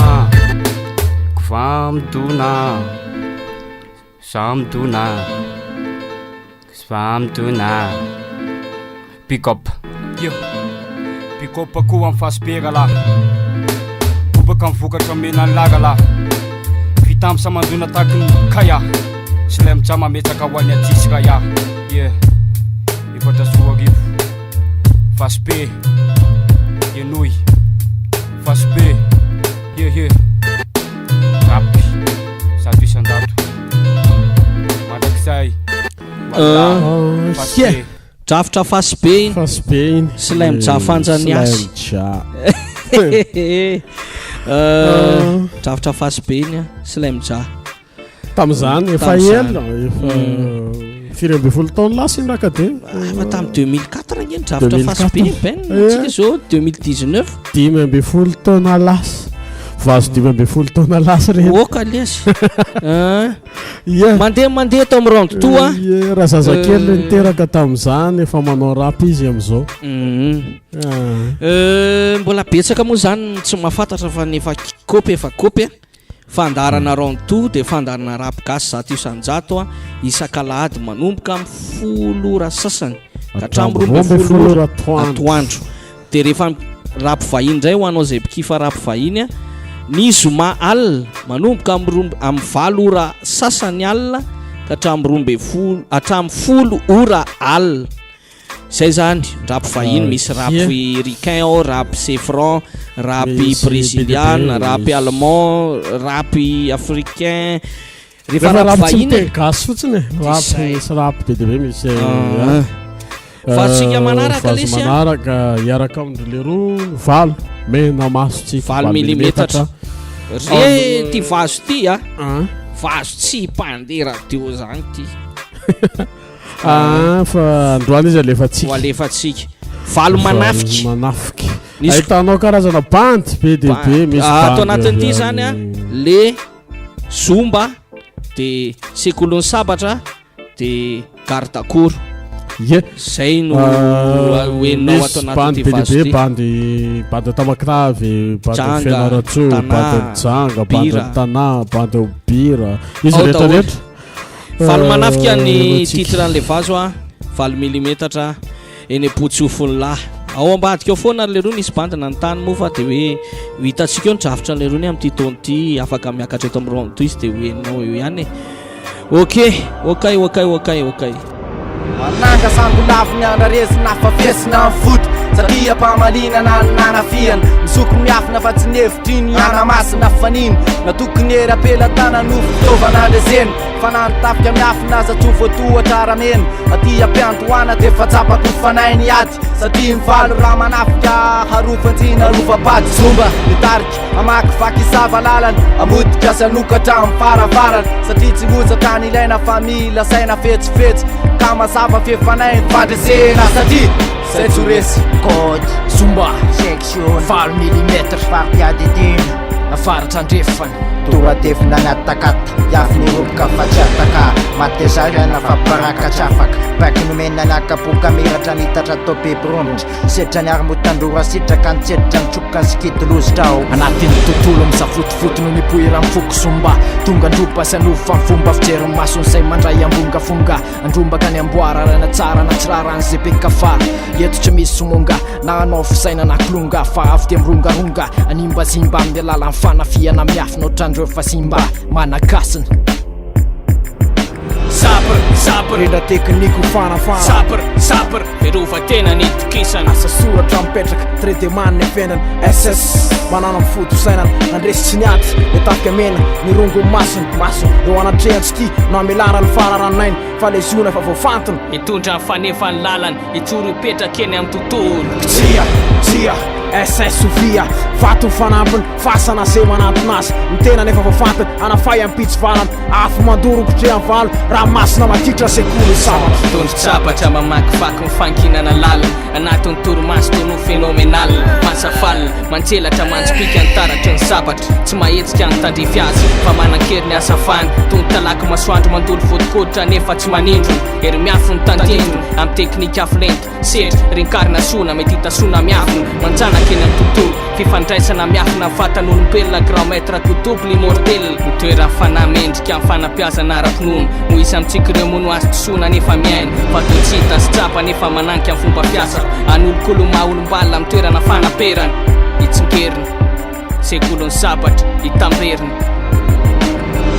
pick-up koa amin'ny fasipera lahy baka mivokatra mena ny laga lahy vita amin'ny samandona tahaky ny kaya sy lay mitsa mametsaka ho any atsisy raha iaho efatra soa arivo fasibe enoy fasibe rapy zato isan-dato mandrakizay fasibe
drafitra fasibe iny sy lay mijà fanjany asy drafitra fasibe iny sy lay mijà
tam'izany efa ela efa firy amby folo taona lasa iny raka de
fa tamin'ny 2004 iny drafitra fasibe tsika zao 2019
dimy amby folo taona lasa vazo dimy amby folo taona lasa rehetra
oka lesy mandeha tao amin'ny round toa
raha zazakely niteraka tamin'izany efa manao rap izy am'izao
mbola betsaka moa zany tsy mahafantatra fa nefa kopy fandarana round two dia fandarana rap gasy zato isan-jato isan-kalahady manomboka amin'ny folo ra sasany katramby roa folo atoandro dia rehefa rap vahiny indray ho anao zay mpikifa rap vahiny ny zoma alina manomboka amin'ny valo ora sasany alina ka hatramin'ny folo ora alina zay zany rap vahiny misy rap ricain ao rap cefran rap brésilian rap allemand rap africain
rehefa rap vahiny gasy fotsiny rap be misy
fa tsika manaraka lesy
manaraka iaraka amindry le roa valo mena maso tsy
valo milimetatra re ty vazo ty vazo tsy mpandeha radio zany ty
fa androany izy
alefatsika valo manafiky
ahitanao karazana bandy be de be misy
ato anatin'ity zany le zomba de sekolony sabatra de gardakoro
ye
zay no hoenao ato anaty
belibe bandy tamakravy bandy fianaratso bandy janga bandy tanà bandy bira izy rehetrarehetra
falo manafika ny titre an'le vazo a 20 milimetatra eny apotsofony lahy ao ambadika ao foana le roa nisy bandina ny tany moa fa de hoe hitantsika eo ny drafitra an'le roa ny amin'ity taony ity afaka miakatra eto amin'ny round izy de hoenao eo ihany ok
Mananga sambo laviny andraresina fafesina ny foto satria mpamalinana ny nanafiana misoko miafina fa tsy nevitriny anamasina faniny natokony era-pelatana no fitaovana ndreseny fa nanotafika miafina satria voatohatra ramena aty ampiantoana de fa tsapako fanainy ady satria mivalo raha manafika harofantsina rovapaty zomba mitarika amakivaky sava lalana amodika sanokatra mifaravarana satria tsy otsatany ilaina fa mila saina fetsifetsy ka mazava fefanainy fandresena satria zay tsoresy
code zomba section 20 milimetre farpiadediny afaratra andrefana toratevina anaty takata iafy niroboka fa tsy ataka matezarana fa parakatra afaka baiky nomena nakapoka miratra nitatra tao bebromitra setra ny arymotandora sitraka nitsetritra nitroboka ny sikitolozitra ao anatin'ny tontolo misafotofoto no nipoira mifoko zomba tonga androba sy anovo fa mifomba fijery mason'izay mandray ambongafonga andrombaka ny amboara rana tsara na tsirarany zay bekafara eto tsy misy somonga na anao fisaina nakolonga fa avy de mirongaronga animbazimba amin'ny alalan'ny fanafiana miafina ohatrandreo fa simba manakasina
Sapr
reda tekniko fanafana
Sapr verova tena nitokisana
asa soratra mipetraka traité man ny fenana SS manana mifoto sainana nandresy tsy niaty etafika mena nirongo masina eo anatrehantsiki no amelara ny fararanonainy fa le ziona fa voafantona
mitondra ny fanefa ny lalany itsoro ipetraka eny amin'ny tontolo
tsia SS Sofia fato fanampiny fasana zay manantinazy ny tena nefa voafantany anafay ampitsy valana afo mandorokotrea ny valo raha masina matitra sekoly sabatra
tondro tsapatra mamakivaky mifankinana lalana anatin'ny toromaso tono fenomenal masafalina mantselatra mantsipika ny taratry ny sabatra tsy mahetsika ny tandrify azy fa manan-kery ny asafany tony talaky masoandro mandolo fotokoditra nefa tsy manindrony ery miafo ny tantendrony amin'ny teknika afilenta setra rinkarina sona mety hitasona miafina manjanaka eny amin'ny tontolo fifandraisana miafina vatan'olombelona grand maître double immortel mitoera fanamendrika amin'ny fanapiazana ara-pinono no isy amintsika ireo mono azy tosona nefa miaina fa totsita sy tsapa nefa mananky amin'ny fomba fiasa an'olokolo maha-olombalina amin'ny toerana fanaperana itsingerina sekolony sabatra hitamberina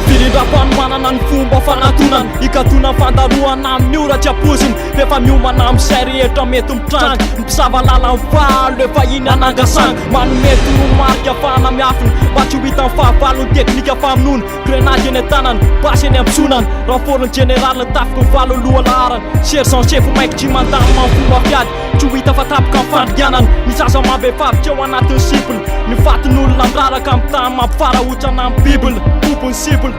firindrapano manana ny fomba fanatonana ikatona fandaroana amin'ny oratra aposiny rehefa miomana amin'ny say rehetra mety mitranga mpisava lala ny valo efa iny anangasana manomety romarika fana miafina mba tsy ho hitan'ny fahavalony teknika famonoana grenady eny an-tanana basy eny ampisonana raforony general tafika valo aloha laharana sergent chef maiky tsy mandamy mamfomba fiady tsy ho hita fa tapoka amin'ny fandrianana misasa mavefavitra eo anatin'ny sipiny ny vatin'olona andraraka amin'ny tany mampifarahotrana amin'ny biblia tompony sipiny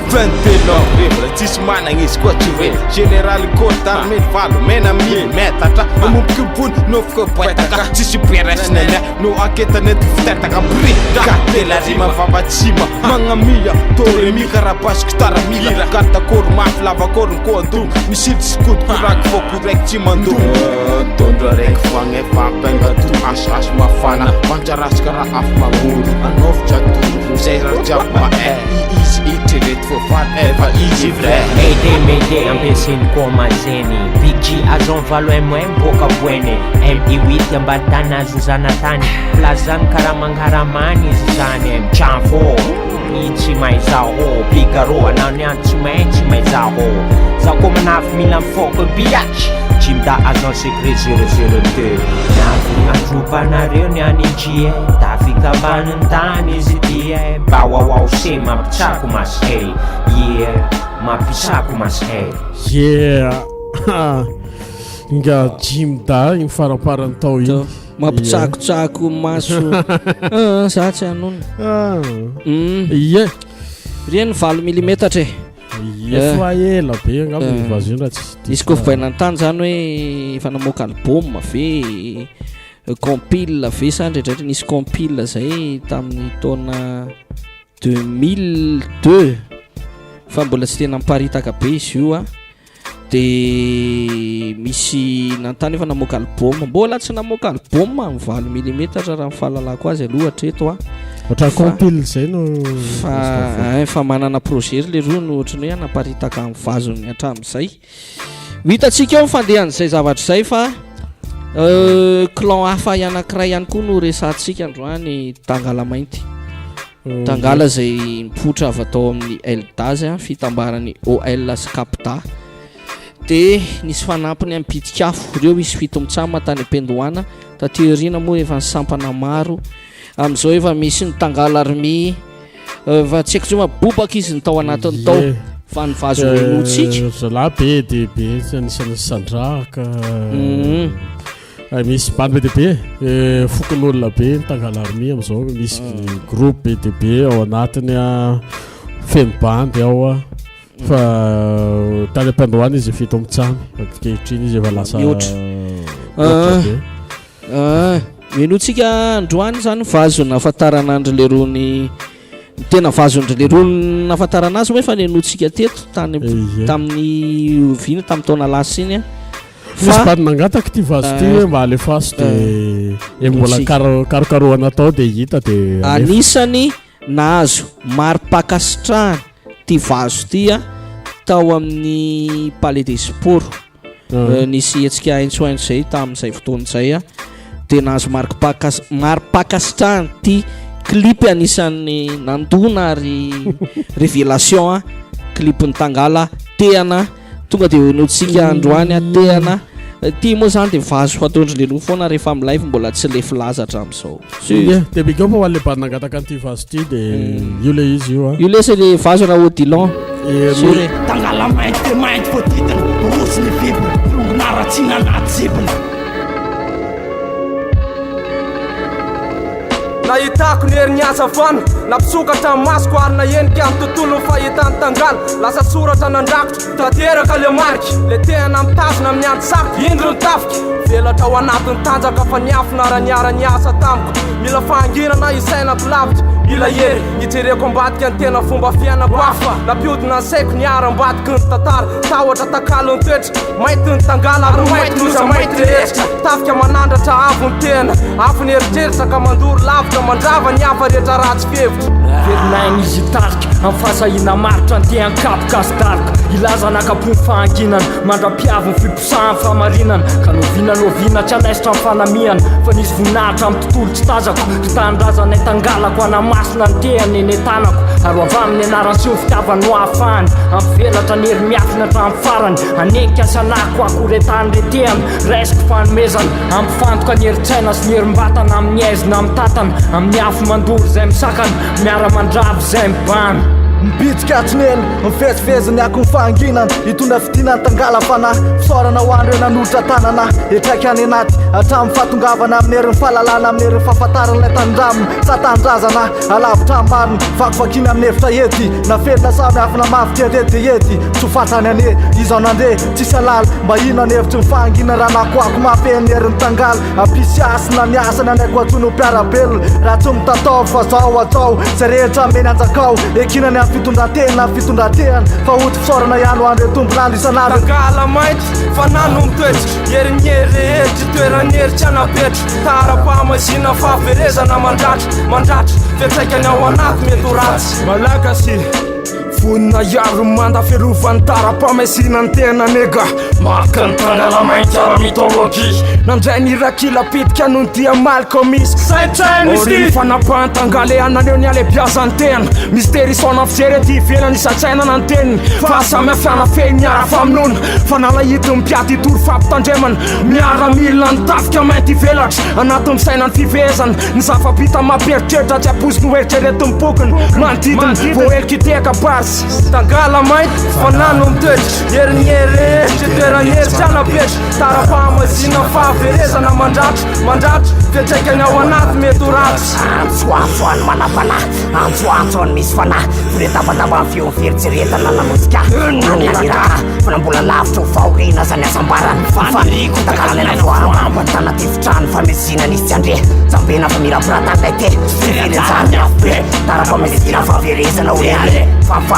Ventelon revela tsisy managna izy koa tsy hoe général côte armée valo mena milimetatra mamoboky bony nofoko boetaka tsisy beresina lia no anketany ety fitetaka brida telarima vavatsima magnamia toremi karabasiko taramila kartakoro mafy lavakoro ny koandongo misidry sikodokoraky fokoraiky tsy mandongo tondro araiky fagna fampengato asasy mafana manjarasika raha afy mamoro anofitratoro zay raha jiaby izy itrereto fofana efa izy vrai
Mayday ampiasainy komazeny Big G azon valo MM boka voeny MI8 ambaditany azo zanatany place zany karaha mangharamany izy zany mtranfo itsy maizaho Figaro anao ny any tsy maintsy maizaho zaho koa manafy mila mifoko biatry Jimda agent secret 002 Nafi andropanareo ny anitrie Tafika banany tany izy tia Bawawao se mampitrako mashay Yeah, mampitrako mashay
Yeah Nga Jimda iny faraparany tao iny
mampitsakotsako maso za tsy anona
yeah
reny 20 milimetatra
efa ela be angamba vazina tsy
izy koa vainany tany zany hoe efa namoaka album ave compile ave sandretratra nisy compile zay tamin'ny taona 2002 fa mbola tsy tena miparitaka be izy io a de misy nantany efa namoaka album mbola tsy namoaka album amin'ny 20 mm raha mifahalalako azy aloha hatreto a
ohatran'ny compile zay no
fa manana projet le roa no ohatrany hoe anaparitaka amin'ny vazony hatramin'izay hitantsika eo mifandehan'izay zavatra izay fa clan hafa anankiray ihany koa no resantsika androany Tangala mainty Tangala zay mipoitra avy atao amin'ny Eldaz fitambarany OL sy Capta de nisy fanampiny amin'ny pitikafo reo isy fito mitsama tany Pendohana taty aoriana moa efa nisampana maro amin'izao efa misy ny Tangala army fa tsy haiko zao mabobaka izy ny tao anatin'ny tao fa ny vazo enotsika
zalahy be de be anisany sandraka misy bande be de be fokon'olona be ny Tangala army amin'izao misy groupe be de be ao anatiny feno bandy ao fa tany Pendohana izy fito mitsamy kehitriny izy efa lasa
menotsika androany zany vazona afantaranandro le rony tena vazondry le rony nafantarana azy moa efa nenotsika teto tamin'ny vina tamin'ny taona lasa iny
misy bady nangataka ty vazo ty hoe mba alefaso de mbola karokarohana atao de hita de
anisany nahazo mari-pakasitrahany ty vazo ty a tao amin'ny Palais des Sports nisy hetsika haintsohaintso zay tamin'izay fotoana zay a de nahazo mari-pakasitrahany ty clip anisan'ny nandona ary révélation a clipny Tangala tehana tonga de notsika androany a tehana ty moa zany de vazo fatondry le roa foana rehefa amin'ny live mbola tsy le filaza hatramin'izao
de bigao fa ho an'le bady nangataka an'ity vazo ty de io le izy io
io le c'est le vazo raha Odilon
Tangala mainty voatitana rosy ny bibina rongonaratsiana anaty zibina
nahitako ny herin'asa fana nampisokatra amin'ny masoko ary nahenika amin'ny tontolo ny fahitany Tangala lasa soratra nandrakotra tanteraka le mariky le tena mitazona amin'ny antsaka indro ny tafika velatra ao anatin'ny tanjaka fa niafina raniara ny asa tamiko mila fahanginana isainako lavitra mila hery hijereko ambadika ny tena fomba fiainako hafa nampiodina ny saiko niara-mbadiky ny tantara tahotra takalo ny toetra mainty ny Tangala ary mainty noza mainty rehetra tafika manandratra avo ny tena afo ny heritreritra ka mandoro lavitra mandrava ny hafa rehetra ratsy fevitra
verinainy izy tarika amin'ny fahasahina maritra ny tean-kapoka sy darika ilaza nakapony fahanginana mandra-piavo ny fiposahany fahamarinana ka novinanoviana tsy anaisitra amin'ny fanamiana fa nisy voninahitra amin'ny tontolo tsy tazako ry tanindrazanay Tangalako anamasina ny tehany eny tanako ary avy amin'ny anarany sy ny fitiavany no ahafahany ampivelatra ny hery miafina hatramin'ny farany anenika asanako akoretany retehany raisiko fanomezana ampifantoka ny heritsaina sy ny herim-batana amin'ny aizina amin'ny tatana amin'ny afo mandoro izay misakana miara mandravy izay mibany
mibitsika atsineny mifeziveziny ako ny fahanginana hitondra fidinany Tangala fa na fisaorana ho andro nanoitra tanana etraiky any anaty hatramin'ny fahatongavana amin'ny herin'ny fahalalana amin'ny herin'ny fahafantaran'ilay tanindraminy sa tanindrazana alavitra mariny vakivakiny amin'ny hevitra ety na felina samy afina mafy ety de ety tsy ho fatrany ane izao nandeha tsisy alala mba ino ny hevitry ny fahangina raha nakoako mafen'ny herin'ny Tangala ampisy asina ny asany anaiko atsoy no mpiarabelona raha tsy mitatao fa zao atao zay rehetra meny anjakao ekinany fitondratena fitondratehana fa oty fisaorana ihany ho andro tomponandro isan'andro
Tangala mainty fa nano mitoetra herinyery rehetra toeranyery tsy anapetra tara-pahamazina fahaverezana mandratra fiatsaikany ao anaty mety ho ratsy malagasy vonina iaro mandafiarovany tara-pamesina ny tena nega maka ny Tangala mainty ara-mitology nandray ny rakila pitika noho ny dia malika misy oriny fanapahany Tangala ananeo ny alebiazany tena mysteri sona fijery ty ivelany isatsainana ny teniny fa samy afiana fey miara faminona fa nalahity mipiaty tory fampitandremana miaramila ny tafika mainty velatra anaty misaina ny fivezana ny zava-bita mamperitreritra tsy aposy ny hoeritrerety mipokiny manodidiny voelykiteka basy Tangala mainty fa nano mitoetra herinyery toeranyery tsy anapetra tara-pahamazina fahaverezana mandratra fiatsaikany ao anaty mety ho ratsy
antsoantsoany manapanahy antsoantsoany misy fanahy firetapatapa ny fioferitseretana nanosika naniraka fa na mbola lavitra ho faorina zany asambarany faniriko Tangala navoamamba tanatefitrany famezina nisy tsy andre jambena fa mirapiratandray te fifirinjany afo be tara-pamezina fahaverezana oreale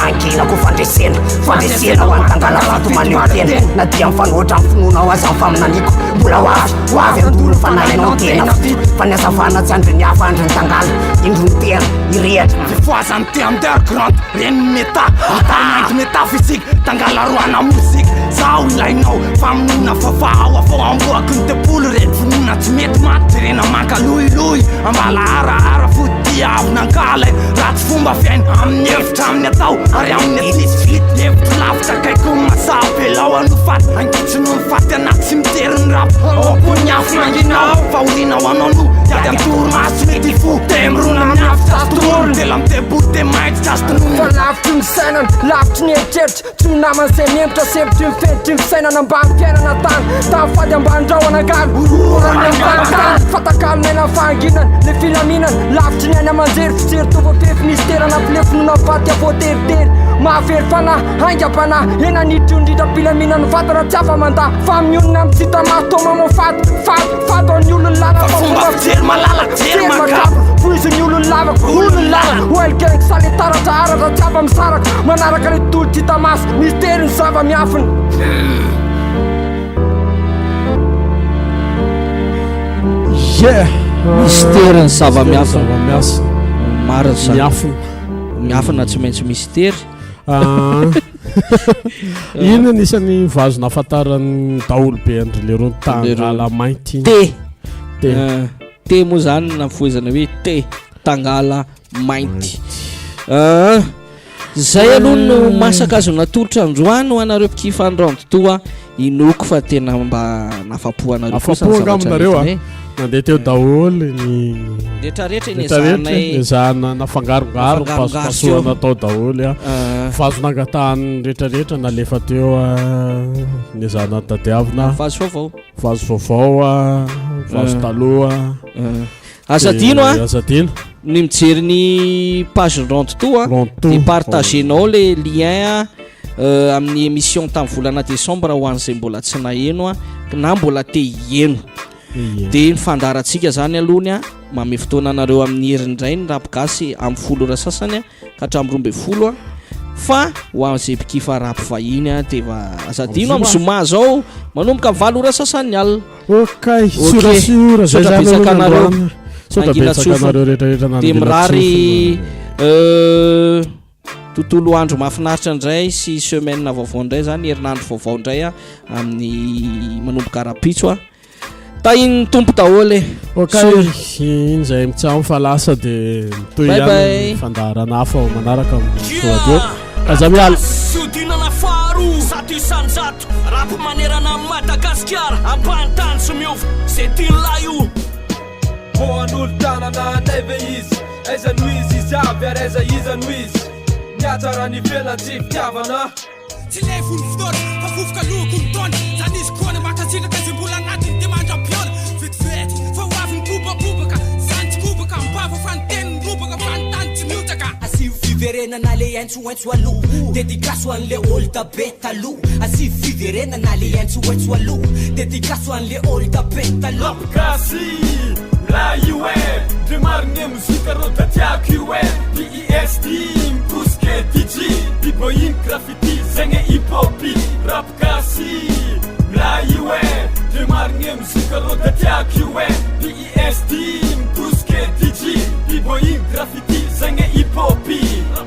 fahankinako fandresena ho antangala fato maneho tena na dia mifanoatra amin'ny finoanao aza faminaniko mbola hoavy andolo fanahinao tena fa ny azavana tsy andro ny hafa andro ny tangala indro ny tena irehatra
fifoazany te underground reny meta atainandro metafisika tangala roana mozika zaho ilainao faminona vavao afao amboaky ny tepolo reny finona tsy mety maty rena manka lohilohy ambala araara fody avinankala ratsy fomba fiaina amin'ny hevitra amin'ny atao ary amin'ny atisifity hevitra lavitra kaiko masabelao anofaty ankitsino mifaty anaty simiteriny rap ampony afo nanginao faholinao anao no iady antoromaso mety fo temrona amin'ny afitra astrolo tela mitebote maity jastonona
fa lavitry ny sainana lavitry ny eritreritra tsy namany zay nemitra sebitry ny fenitry ny sainana ambany fiainana tany tafady ambany anagalo orany ambany fatakalinaina fahanginana le filaminana lavitry ny ainy amanjery fijery tovapefy nisy terana ampilefinona vaty avoateritery mahavery fanahy haingam-panahy ena nitry indrindra mpilaminana vatana tsy afa-manda fa mionona amin'ny tsitamahtoma mofato ny olony lalafomba
fijery malalaka jery makabo
foiziny olony lavaka olony lalaka oelkengy saletaratra aratra tsy afa misaraka manaraka le tolo tsitamasy mistery ny zava miafiny
mystère ny zava-miafina marina miafina tsy maintsy mystère
ino nisan'ny vazona afantarany daholo be andry le rony tangala mainty
te moa zany na foizana hoe te tangala mainty zay aloha no masaka azo natolotra androany ho anareo mpikifandroany totoa inoko fa tena mba nafapohanareo
afapohangaminareo nandeha teo daholo ny
rehetrarehetra
nezahana nafangarongaro pasoana atao daholo vazo nangatahany rehetrarehetra nalefa teo nezahana tadiavina
vazo
vaovao vazo taloha
azadino ny mijery ny page rontotoa de partagenao le lien amin'ny émission tamin'ny volana décembre ho an'izay mbola tsy naheno na mbola te hieno de ny fandarantsika zany alohany mame fotoana anareo amin'ny herindray ny rapigasy amin'ny folo ora sasany ka hatramin'ny 12 fa ho an'izay mpikifa rapy vahiny de va azadino amin'ny zoma zao manomboka 7 ora sasany alina de mirary tontolo andro mahafinaritra indray sy semaine vaovao indray zany herinandro vaovao indray amin'ny manomboka rapitso tainy tompo daholo
iny zay mitsamo fa lasa de mitoy fandarana hafa manaraka radio aza miala
fiodinana faro zato isanjato rapy manerana Madagasikara ambany tany sy miova zay tian'la io
hoan'olo tanana naive izy aiza no izy izy avy ary aiza iza no izy miatsara ny velona tsy fitiavana
tsy le folo fotoana fa fofoka loko ny taona zany izy kona makasiraka izy mbola anatiny de mandram-piona vetivety fa ho avy ny kobakobaka zany tsy kobaka mibava fa ny teny nyrobaka fa ny tany tsy miotaka
asivy fiverenana le aintsoaintso aloha dedikaso an'le olda be taloha asivy fiverenana le aintsoaintso aloha dedikaso an'le olda be taloha
la io de marne muzika rota tiako io PESD mpuske DJ biboyin graffiti zenge hip-hopi rap kasi la io de marne muzika rota tiako io PESD mpuske DJ biboyin graffiti zenge hip-hopi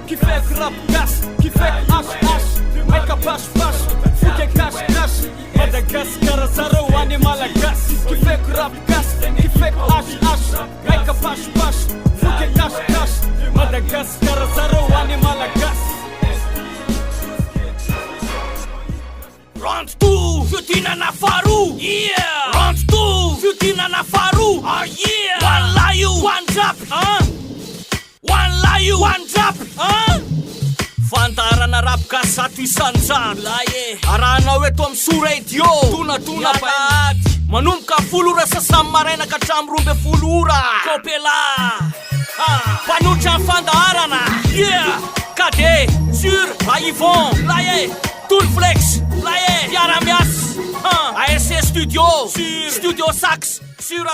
kifek rap gas kifek ash maika bash fuke cash Madagascar zaro ane malagas kifek rap gas kifek ash maika bash fuke cash Madagascar zaro ane malagas
Round 2 fiodinana faru Round 2 fiodinana faru One layu one drop One layu one drop Fantarana rapka zato isanjano arahanao eto amin'ny Soa Radio tonatona manomboka 10 ora sasamy maraina ka hatramin'ny 12 ora kopela mpanotra ny fandaharana Kade sur Yvon laye Toolflex laye Piaramias ASC Studio Studio Sax sur